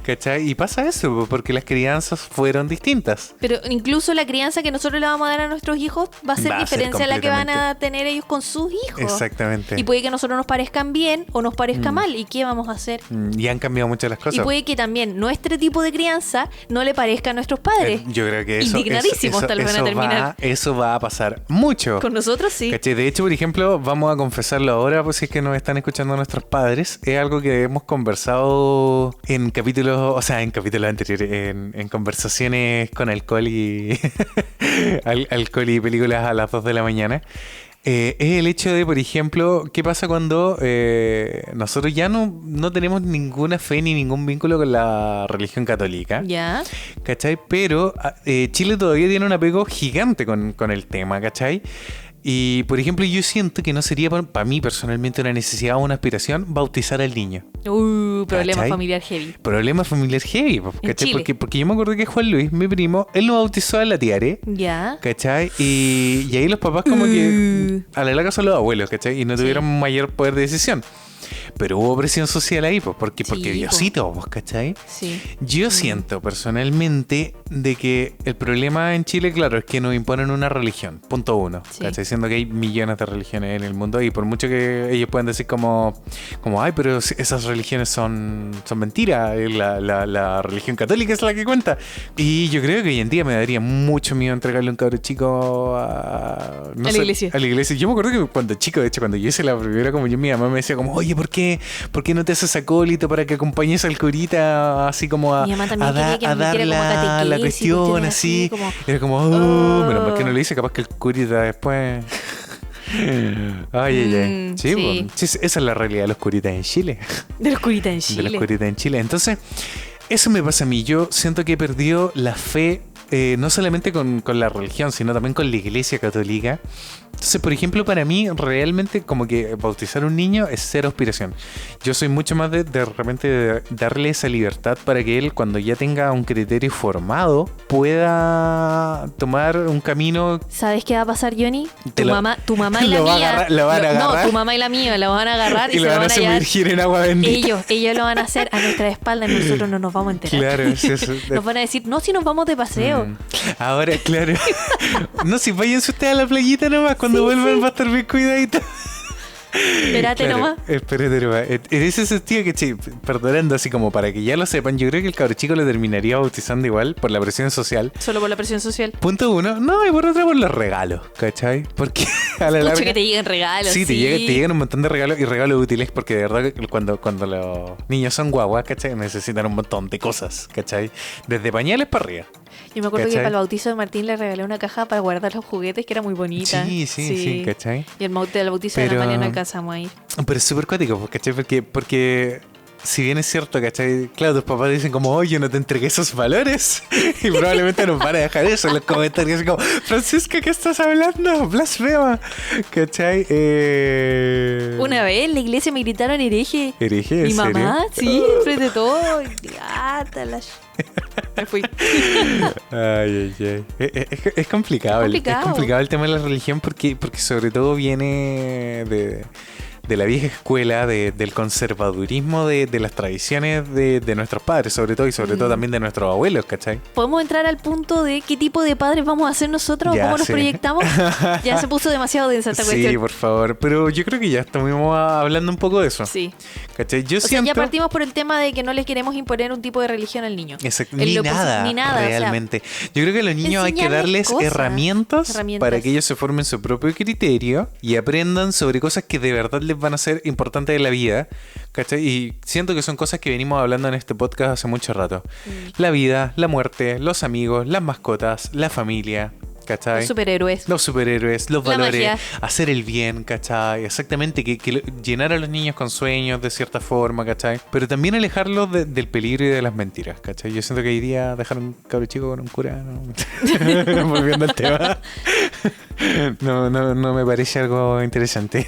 ¿Cachai? Y pasa eso, porque las crianzas fueron distintas. Pero incluso la crianza que nosotros le vamos a dar a nuestros hijos va a ser Va a ser diferente a la que van a completamente. tener ellos con sus hijos. Exactamente. Y puede que a nosotros nos parezcan bien o nos parezca mal. ¿Y qué vamos a hacer? Y han cambiado mucho las Y cosas. puede que también nuestro tipo de crianza no le parezca a nuestros padres. Yo creo que eso, Indignadísimos tal vez van a terminar. eso va a pasar mucho. Con nosotros sí. ¿Cachai? De hecho, por ejemplo, vamos a confesarlo ahora, pues si es que nos están escuchando nuestros padres. Es algo que hemos conversado en capítulos, o sea, en capítulos anteriores, en conversaciones con alcohol y alcohol y películas a las 2 de la mañana. Es el hecho de, por ejemplo, ¿qué pasa cuando nosotros ya no tenemos ninguna fe ni ningún vínculo con la religión católica? Ya. ¿Cachai? Pero Chile todavía tiene un apego gigante con el tema, ¿cachai? Y, por ejemplo, yo siento que no sería para mí personalmente una necesidad o una aspiración bautizar al niño. Problema ¿Cachai? familiar heavy. Problema familiar heavy, po, En ¿cachai? Chile. Porque yo me acuerdo que Juan Luis, mi primo, él lo bautizó a la Tiare, Ya. ¿cachai? Y ahí los papás como que a la larga son los abuelos, ¿cachai? Y no tuvieron mayor poder de decisión. Pero hubo presión social ahí, pues, porque Sí, po. Diosito, pues, ¿cachai? Sí. Yo siento personalmente de que el problema en Chile, claro, es que nos imponen una religión, punto uno, Sí. ¿cachai? Siendo que hay millones de religiones en el mundo y por mucho que ellos puedan decir como ay, pero esas religiones son mentiras, la religión católica es la que cuenta. Y yo creo que hoy en día me daría mucho miedo entregarle un cabro chico a la iglesia. A la iglesia. Yo me acuerdo que cuando chico, de hecho, cuando yo hice la primera comunión, mi mamá me decía como, oye, ¿por qué no te haces acólito para que acompañes al curita así como a, Mi mamá también a, quería que a me dar metiera como la catequesis, cuestión cuestiones así? así, como, Era como, menos mal que no le hice, capaz que el curita después... Ay. Sí, sí. pues, sí, esa es la realidad de los curitas en Chile. De los curitas en De Chile. los curitas en Chile. Entonces, eso me pasa a mí. Yo siento que he perdido la fe, no solamente con la religión, sino también con la iglesia católica. Entonces, por ejemplo, para mí, realmente, como que bautizar a un niño es cero aspiración. Yo soy mucho más de repente de darle esa libertad para que él, cuando ya tenga un criterio formado, pueda tomar un camino. ¿Sabes qué va a pasar, Johnny? Te Tu lo- mamá y la lo va a mía. agarrar- lo van a No, agarrar. tu mamá y la mía lo van a agarrar y, Y se lo lo van a van a llevar. sumergir en agua bendita. Ellos lo van a hacer a nuestra espalda y nosotros no nos vamos a enterar. Claro, es eso. Nos van a decir, no, si nos vamos de paseo. Ahora, claro. No, si váyanse ustedes a la playita nomás, cuando Sí, vuelvan sí. va a estar bien cuidadito. Espérate Claro, nomás. espérate nomás. En ese sentido que, che, perdonando así como para que ya lo sepan, yo creo que el cabro chico lo terminaría bautizando igual por la presión social. Solo por la presión social. Punto uno. No, y por otra por los regalos, ¿cachai? Porque a la Pucha, larga... que te lleguen regalos. Sí, Sí, te llegan un montón de regalos y regalos útiles porque de verdad que cuando los niños son guaguas, ¿cachai? Necesitan un montón de cosas, ¿cachai? Desde pañales para arriba. Yo me acuerdo que ¿Cachai? para el bautizo de Martín le regalé una caja para guardar los juguetes que era muy bonita. Sí, ¿cachai? Y el bautizo de Pero- la María no alcanzamos a ir. Pero es súper cuático, pues, ¿cachai? Porque si bien es cierto, ¿cachai? Claro, tus papás dicen como, oye, yo no te entregué esos valores. Y probablemente nos van a dejar eso en los comentarios. Como, Francisca, ¿qué estás hablando? Blasfema. ¿Cachai? Una vez en la iglesia me gritaron hereje. ¿Hereje? ¿En Mi serio? mamá, sí, frente de todo. Me fui. Ay. Es complicado. Es complicado. Es complicado el tema de la religión porque sobre todo viene la vieja escuela, del conservadurismo de las tradiciones de nuestros padres, sobre todo, y sobre todo también de nuestros abuelos, ¿cachai? ¿Podemos entrar al punto de qué tipo de padres vamos a ser nosotros? Ya, ¿Cómo nos sí. proyectamos? Ya se puso demasiado densa esta Sí, cuestión. por favor. Pero yo creo que ya estuvimos hablando un poco de eso. Sí. ¿Cachai? Yo O sea, siento... ya partimos por el tema de que no les queremos imponer un tipo de religión al niño. Exacto. En Ni lo nada, ni nada, realmente. Yo creo que a los niños hay que enseñarles darles cosas, herramientas herramientas. para que ellos se formen su propio criterio y aprendan sobre cosas que de verdad les van a ser importantes en la vida, ¿cachai? Y siento que son cosas que venimos hablando en este podcast hace mucho rato. La vida, la muerte, los amigos, las mascotas, la familia, ¿cachai? Los superhéroes. Los superhéroes, los La valores, magia. hacer el bien, ¿cachai? Exactamente, llenar a los niños con sueños de cierta forma, ¿cachai? Pero también alejarlos del peligro y de las mentiras, ¿cachai? Yo siento que hoy día dejar un cabro chico con un cura, no. Volviendo al tema, no me parece algo interesante.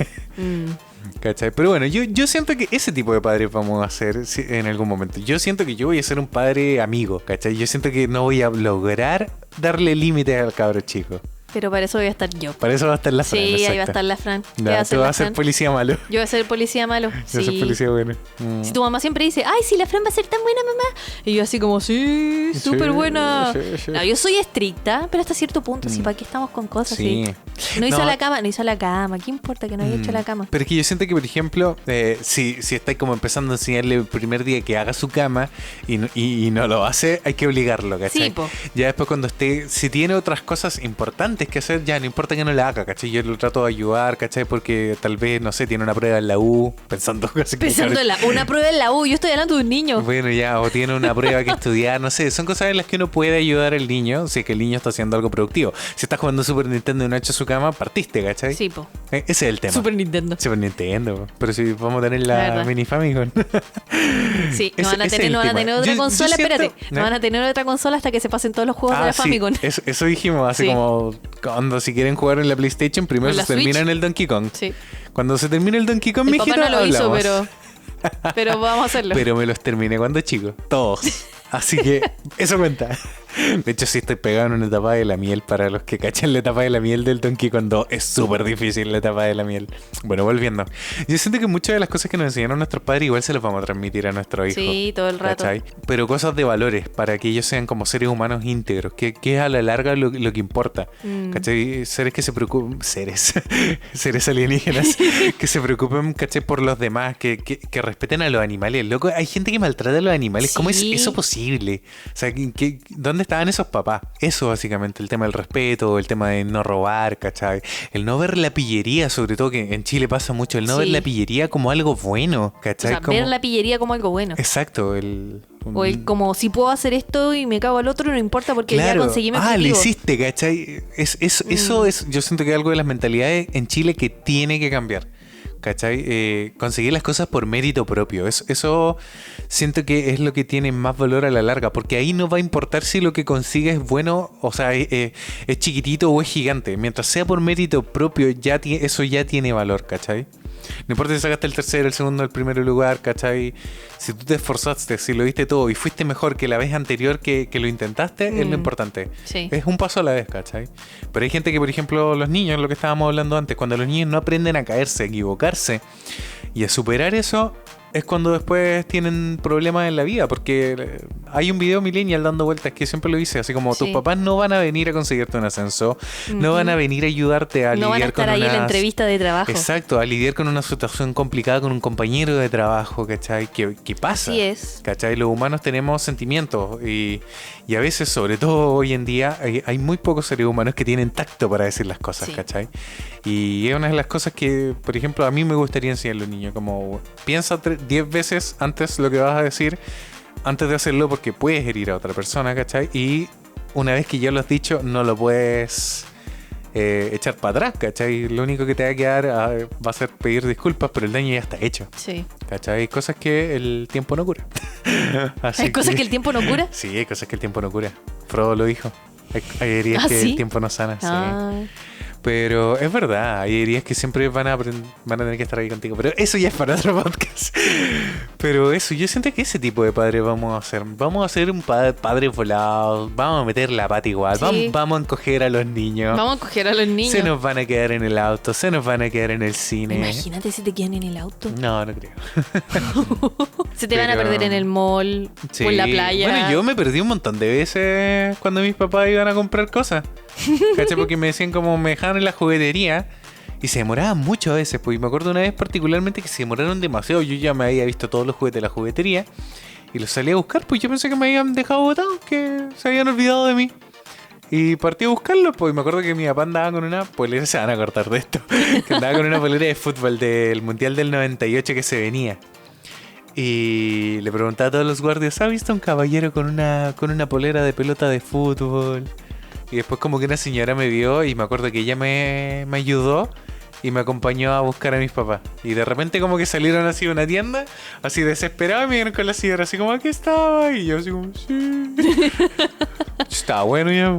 ¿Cachai? Pero bueno, yo siento que ese tipo de padres vamos a ser en algún momento. Yo siento que yo voy a ser un padre amigo, ¿cachai? Yo siento que no voy a lograr darle límites al cabro chico. Pero para eso voy a estar yo. Para eso va a estar la Fran. Sí, ahí va a exacto. estar la Fran. ¿Qué Ya, va a tú hacer vas la a ser Fran? policía malo. Yo voy a ser policía malo. Yo voy a ser Sí. policía bueno. Si tu mamá siempre dice, ay, si la Fran va a ser tan buena, mamá. Y yo así como, sí, súper buena. sí. No, yo soy estricta, pero hasta cierto punto, sí, ¿para qué estamos con cosas Sí. así? No hizo la cama, no hizo la cama. ¿Qué importa que no haya hecho la cama? Pero es que yo siento que, por ejemplo, si estáis como empezando a enseñarle el primer día que haga su cama y no lo hace, hay que obligarlo, ¿cachai? Sí, po. Ya después cuando si tiene otras cosas importantes que hacer, ya no importa que no la haga, ¿cachai? Yo lo trato de ayudar, ¿cachai? Porque tal vez, no sé, tiene una prueba en la U, pensando casi que... Pensando en una prueba en la U, yo estoy hablando de un niño. Bueno, ya, o tiene una prueba que estudiar, no sé, son cosas en las que uno puede ayudar al niño si es que el niño está haciendo algo productivo. Si estás jugando Super Nintendo y no ha hecho su cama, partiste, ¿cachai? Sí, po. Ese es el tema. Super Nintendo. Super Nintendo, po. Pero si vamos a tener La la verdad. mini Famicom. Sí, no Ese- van a ese tener, es el no van a tema. tener otra Yo consola, siento- espérate. No van a tener otra consola hasta que se pasen todos los juegos de la sí, Famicom. eso dijimos, así Sí. como cuando si quieren jugar en la PlayStation, primero En la se termina Switch. en el Donkey Kong. Sí. Cuando se termine el Donkey Kong, El mijito, papá no lo hizo, hablamos. pero vamos a hacerlo. Pero me los terminé cuando chico, todos. Así que eso cuenta. De hecho, sí estoy pegado en una etapa de la miel. Para los que cachan la etapa de la miel del Donkey Kong 2, es súper difícil la etapa de la miel. Bueno, volviendo. Yo siento que muchas de las cosas que nos enseñaron nuestros padres igual se las vamos a transmitir a nuestros hijos. Sí, todo el rato. ¿Cachai? Pero cosas de valores, para que ellos sean como seres humanos íntegros, que es a la larga lo que importa. ¿Cachai? Seres que se preocupen, seres alienígenas, que se preocupen, ¿cachai? Por los demás, que respeten a los animales. Loco, hay gente que maltrata a los animales. ¿Cómo es Sí. eso posible? O sea, ¿dónde estaban esos papás? Eso básicamente, el tema del respeto, el tema de no robar, ¿cachai? El no ver la pillería, sobre todo que en Chile pasa mucho, el no ver Sí. la pillería como algo bueno, O ¿cachai? sea, Como- ver la pillería como algo bueno. Exacto, O el como, si puedo hacer esto y me cago al otro, no importa porque ya conseguí mi lo objetivo. hiciste, ¿cachai? Eso es, yo siento que es algo de las mentalidades en Chile que tiene que cambiar, ¿cachai? Conseguir las cosas por mérito propio. Eso siento que es lo que tiene más valor a la larga, porque ahí no va a importar si lo que consigues es bueno, o sea, es chiquitito o es gigante. Mientras sea por mérito propio, eso ya tiene valor, ¿cachai? No importa si sacaste el tercero, el segundo, el primer lugar, ¿cachai? Si tú te esforzaste, si lo diste todo y fuiste mejor que la vez anterior que lo intentaste, es lo importante. Sí. Es un paso a la vez, ¿cachai? Pero hay gente que, por ejemplo, los niños, lo que estábamos hablando antes, cuando los niños no aprenden a caerse, a equivocarse y a superar eso, es cuando después tienen problemas en la vida, porque hay un video millennial dando vueltas que siempre lo dice, así como Sí. tus papás no van a venir a conseguirte un ascenso, no van a venir a ayudarte a No van a lidiar con estar ahí en la unas- entrevista de trabajo. Exacto, a lidiar con una situación complicada con un compañero de trabajo, ¿cachai? ¿Qué pasa? Así es. ¿Cachai? Los humanos tenemos sentimientos y a veces, sobre todo hoy en día, hay muy pocos seres humanos que tienen tacto para decir las cosas, Sí. ¿cachai? Y es una de las cosas que, por ejemplo, a mí me gustaría enseñarle a los niños, como piensa 10 veces antes lo que vas a decir, antes de hacerlo, porque puedes herir a otra persona, ¿cachai? Y una vez que ya lo has dicho, no lo puedes echar para atrás, ¿cachai? Lo único que te va a quedar va a ser pedir disculpas, pero el daño ya está hecho, Sí. ¿cachai? Hay cosas que el tiempo no cura. Así ¿Hay cosas que el tiempo no cura? Sí, hay cosas que el tiempo no cura. Frodo lo dijo. Hay heridas ¿Ah, que sí? el tiempo no sana. Sí. Ah, Pero es verdad, hay días que siempre van a tener que estar ahí contigo. Pero eso ya es para otro podcast. Pero eso, yo siento que ese tipo de padre vamos a hacer. Vamos a ser un padre volado. Vamos a meter la pata igual. Sí. Vamos a encoger a los niños. Vamos a coger a los niños. Se nos van a quedar en el auto, se nos van a quedar en el cine. Imagínate si te quedan en el auto. No, no creo. Se te van a Pero- perder en el mall Sí. o en la playa. Bueno, yo me perdí un montón de veces cuando mis papás iban a comprar cosas. ¿Cachai? Porque me decían como me dejaban en la juguetería y se demoraban mucho a veces. Pues y me acuerdo una vez particularmente que se demoraron demasiado. Yo ya me había visto todos los juguetes de la juguetería y los salí a buscar. Pues yo pensé que me habían dejado botados, que se habían olvidado de mí. Y partí a buscarlos, pues y me acuerdo que mi papá andaba con una polera, se van a cortar de esto, que andaba con una polera de fútbol del Mundial del 98 que se venía. Y le preguntaba a todos los guardias, ¿ha visto un caballero con una polera de pelota de fútbol? Y después como que una señora me vio y me acuerdo que ella me ayudó y me acompañó a buscar a mis papás. Y de repente como que salieron así de una tienda, así desesperados, y me vieron con la señora así como, aquí estaba. Y yo así como, sí. Está bueno ya.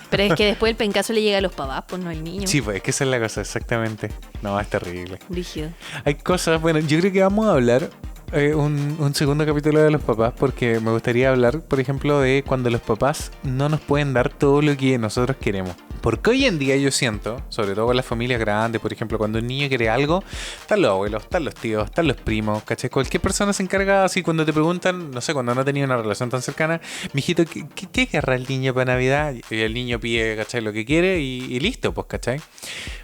Pero es que después el pencazo le llega a los papás, pues no al niño. Sí, pues es que esa es la cosa, exactamente. No, es terrible. Rígido. Hay cosas, bueno, yo creo que vamos a hablar un segundo capítulo de los papás porque me gustaría hablar, por ejemplo, de cuando los papás no nos pueden dar todo lo que nosotros queremos. Porque hoy en día yo siento, sobre todo con las familias grandes, por ejemplo, cuando un niño quiere algo, están los abuelos, están los tíos, están los primos, ¿cachai? Cualquier persona se encarga así cuando te preguntan, no sé, cuando no tenía una relación tan cercana, mijito, ¿qué querrá el niño para Navidad? Y el niño pide, ¿cachai? Lo que quiere y listo, pues, ¿cachai?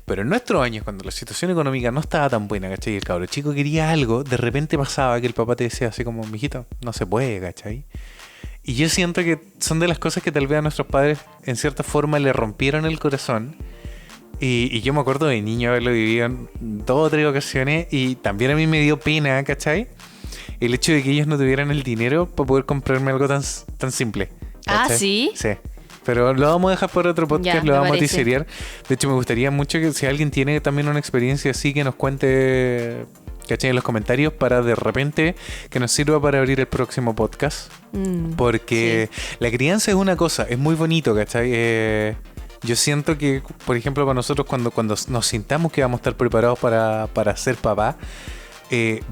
Pero en nuestros años, cuando la situación económica no estaba tan buena, ¿cachai? Y el cabro chico quería algo, de repente pasaba que el papá te decía así como, mijito, no se puede, ¿cachai? Y yo siento que son de las cosas que tal vez a nuestros padres en cierta forma le rompieron el corazón. Y yo me acuerdo de niño haberlo vivido en 2 o 3 ocasiones y también a mí me dio pena, ¿cachai? El hecho de que ellos no tuvieran el dinero para poder comprarme algo tan simple. Ah, ¿cachai? ¿sí? Sí. Pero lo vamos a dejar por otro podcast, Ya, lo me vamos parece. a tiseriar. De hecho, me gustaría mucho que si alguien tiene también una experiencia así, que nos cuente, ¿cachai? En los comentarios para de repente que nos sirva para abrir el próximo podcast. Porque la crianza es una cosa, es muy bonito, ¿cachai? Yo siento que, por ejemplo, para nosotros cuando nos sintamos que vamos a estar preparados para ser papá,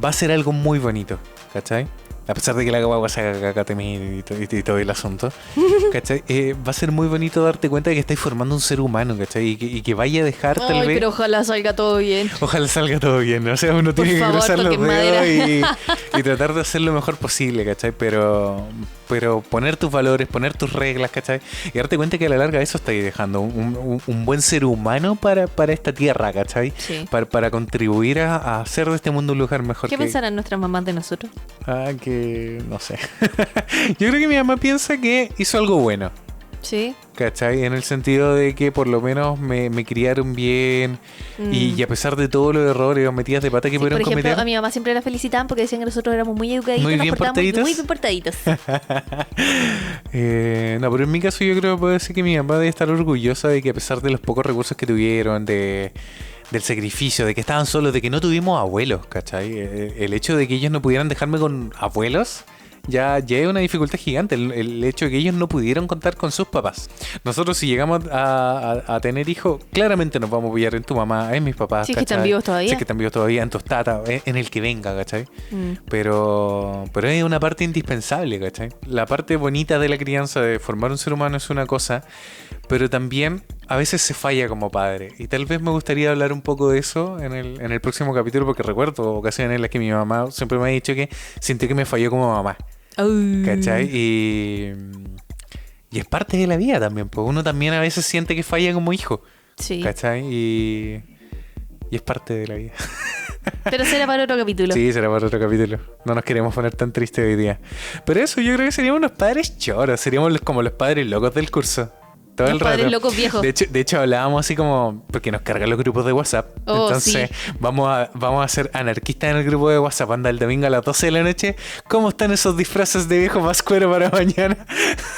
va a ser algo muy bonito, ¿cachai? A pesar de que la guagua se haga caca también y todo el asunto, ¿cachai? Va a ser muy bonito darte cuenta de que estáis formando un ser humano, ¿cachai? Y que vaya a dejar tal Ay, vez... pero ojalá salga todo bien. Ojalá salga todo bien, ¿no? O sea, uno Por tiene favor, que cruzar los toquen dedos y tratar de hacer lo mejor posible, ¿cachai? Pero poner tus valores, poner tus reglas, ¿cachai? Y darte cuenta que a la larga eso estáis dejando un buen ser humano para esta tierra, ¿cachai? Sí. Para contribuir a hacer de este mundo un lugar mejor. ¿Qué pensarán nuestras mamás de nosotros? Que... no sé. Yo creo que mi mamá piensa que hizo algo bueno. Sí. ¿Cachai? En el sentido de que por lo menos me criaron bien y a pesar de todos los errores o metidas de pata que Sí, por pudieron ejemplo, cometer. a mi mamá siempre la felicitaban porque decían que nosotros éramos muy educaditos, Muy nos bien portábamos portaditos. muy bien portaditos. No, pero en mi caso yo creo que puedo decir que mi mamá debe estar orgullosa de que a pesar de los pocos recursos que tuvieron, del sacrificio, de que estaban solos, de que no tuvimos abuelos, ¿cachai? El hecho de que ellos no pudieran dejarme con abuelos ya es una dificultad gigante. El hecho de que ellos no pudieron contar con sus papás. Nosotros si llegamos a tener hijos, claramente nos vamos a apoyar en tu mamá, en mis papás. Si es que ¿cachai? están vivos todavía. Si es que están vivos todavía, en tus tatas, en el que venga, ¿cachai? Pero es una parte indispensable, ¿cachai? La parte bonita de la crianza, de formar un ser humano, es una cosa, pero también a veces se falla como padre. Y tal vez me gustaría hablar un poco de eso en el próximo capítulo, porque recuerdo ocasiones en las que mi mamá siempre me ha dicho que sintió que me falló como mamá. ¿Cachai? Y es parte de la vida también, porque uno también a veces siente que falla como hijo. Sí. ¿Cachai? Y es parte de la vida. Pero será para otro capítulo. Sí, será para otro capítulo. No nos queremos poner tan tristes hoy día. Pero eso, yo creo que seríamos unos padres choros. Seríamos como los padres locos del curso. Todo Los el rato. padres locos viejos. De hecho, hablábamos así como... Porque nos cargan los grupos de WhatsApp. Oh, Entonces, sí. vamos a ser anarquistas en el grupo de WhatsApp. Anda el domingo a las 12 de la noche. ¿Cómo están esos disfraces de viejo pascuero para mañana?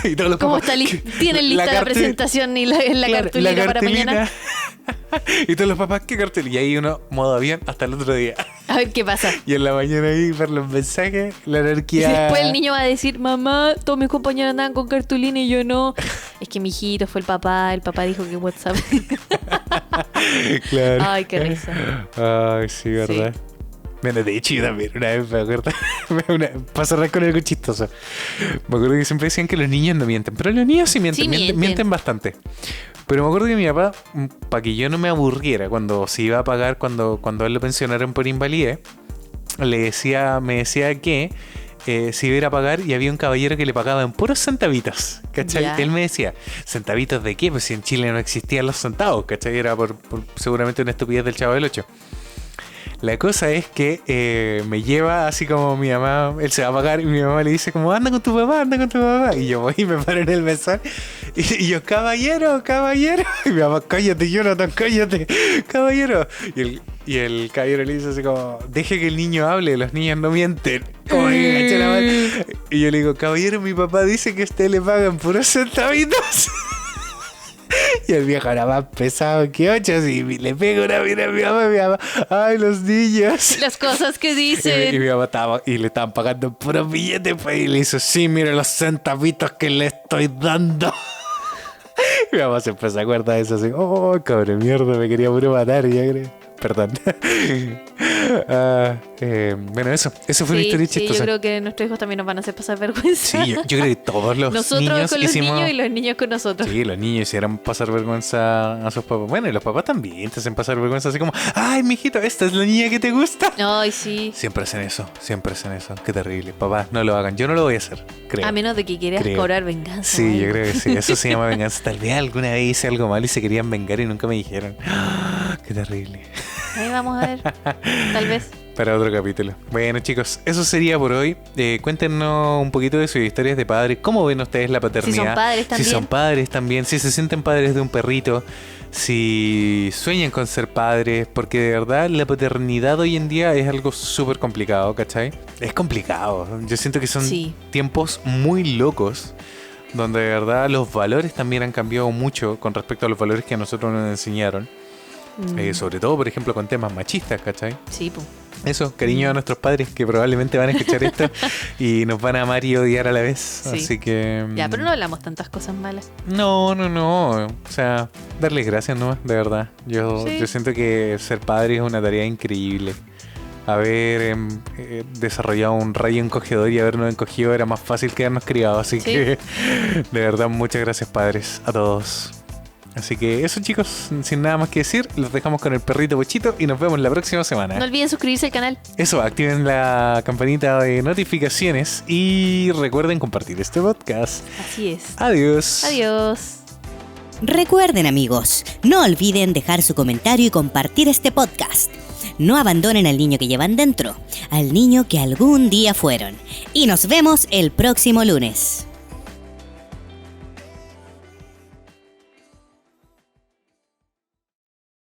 Y todos los ¿Cómo papás, está tienen lista la presentación y la Claro, cartulina para mañana? Y todos los papás, ¿qué cartel? Y ahí uno, modo avión, hasta el otro día. A ver qué pasa. Y en la mañana ahí ver los mensajes, la Y anarquía. después el niño va a decir, mamá, todos mis compañeros andaban con cartulina y yo no. Es que mi hijito fue el papá dijo que WhatsApp. Claro. Ay, qué risa. Ay, sí, ¿verdad? Bueno, de hecho, yo también una vez me acuerdo. Para cerrar con algo chistoso. Me acuerdo que siempre decían que los niños no mienten. Pero los niños sí mienten, Sí mienten. mienten bastante. Pero me acuerdo que mi papá, para que yo no me aburriera cuando se iba a pagar, cuando él lo pensionaron por invalidez, me decía que se iba a ir a pagar y había un caballero que le pagaba en puros centavitos, ¿cachai? Ya. Él me decía, ¿centavitos de qué? Pues si en Chile no existían los centavos, ¿cachai? Era por seguramente una estupidez del Chavo del Ocho. La cosa es que me lleva así como mi mamá, él se va a pagar y mi mamá le dice como, anda con tu papá. Y yo voy y me paro en el mesón y yo, caballero. Y mi mamá, cállate, Jonathan, cállate, caballero. Y el caballero le dice así como, deje que el niño hable, los niños no mienten. Como que caché la mano. Y yo le digo, caballero, mi papá dice que a usted le pagan puros centavitos. Y el viejo era más pesado que 8, y le pego una mira a mi mamá, ay, los niños. Las cosas que Y dicen. mi mamá le estaban pagando puros billetes, pues, y le hizo, sí, mire los centavitos que le estoy dando. Mi mamá se empezó a acordar de eso, así, oh, cabrón, mierda, me quería puro matar, ya creo. Perdón. Bueno, eso fue una historia Sí, chistosa. yo creo que nuestros hijos también nos van a hacer pasar vergüenza. Sí, yo creo que todos los Nosotros niños con los hicimos... niños y los niños con nosotros. Sí, los niños hicieron pasar vergüenza a sus papás. Bueno, y los papás también te hacen pasar vergüenza así como, ay, mijito, ¿esta es la niña que te gusta? Ay, sí. Siempre hacen eso. Qué terrible. Papás, no lo hagan. Yo no lo voy a hacer, creo. A menos de que quieras Creo. cobrar venganza. Sí, yo algo. creo que sí. Eso se llama venganza. Tal vez alguna vez hice algo mal y se querían vengar y nunca me dijeron. Qué terrible. Ahí vamos a ver. Tal vez. Para otro capítulo. Bueno, chicos, eso sería por hoy. Cuéntenos un poquito de sus historias de padres. ¿Cómo ven ustedes la paternidad? Si son padres también. Si son padres también. Si se sienten padres de un perrito. Si sueñan con ser padres. Porque de verdad la paternidad hoy en día es algo súper complicado, ¿cachai? Es complicado. Yo siento que son Sí. tiempos muy locos. Donde de verdad los valores también han cambiado mucho con respecto a los valores que a nosotros nos enseñaron. Sobre todo, por ejemplo, con temas machistas, ¿cachai? Sí, pues. Eso, cariño a nuestros padres que probablemente van a escuchar esto y nos van a amar y odiar a la vez. Sí. Así que... Ya, pero no hablamos tantas cosas malas. No. O sea, darles gracias nomás, de verdad. Yo siento que ser padre es una tarea increíble. Haber desarrollado un rayo encogedor y habernos encogido era más fácil que habernos criado. Así Sí. que, de verdad, muchas gracias, padres, a todos. Así que eso, chicos, sin nada más que decir, los dejamos con el perrito Pochito y nos vemos la próxima semana. No olviden suscribirse al canal. Eso, activen la campanita de notificaciones y recuerden compartir este podcast. Así es. Adiós. Adiós. Recuerden, amigos, no olviden dejar su comentario y compartir este podcast. No abandonen al niño que llevan dentro, al niño que algún día fueron. Y nos vemos el próximo lunes.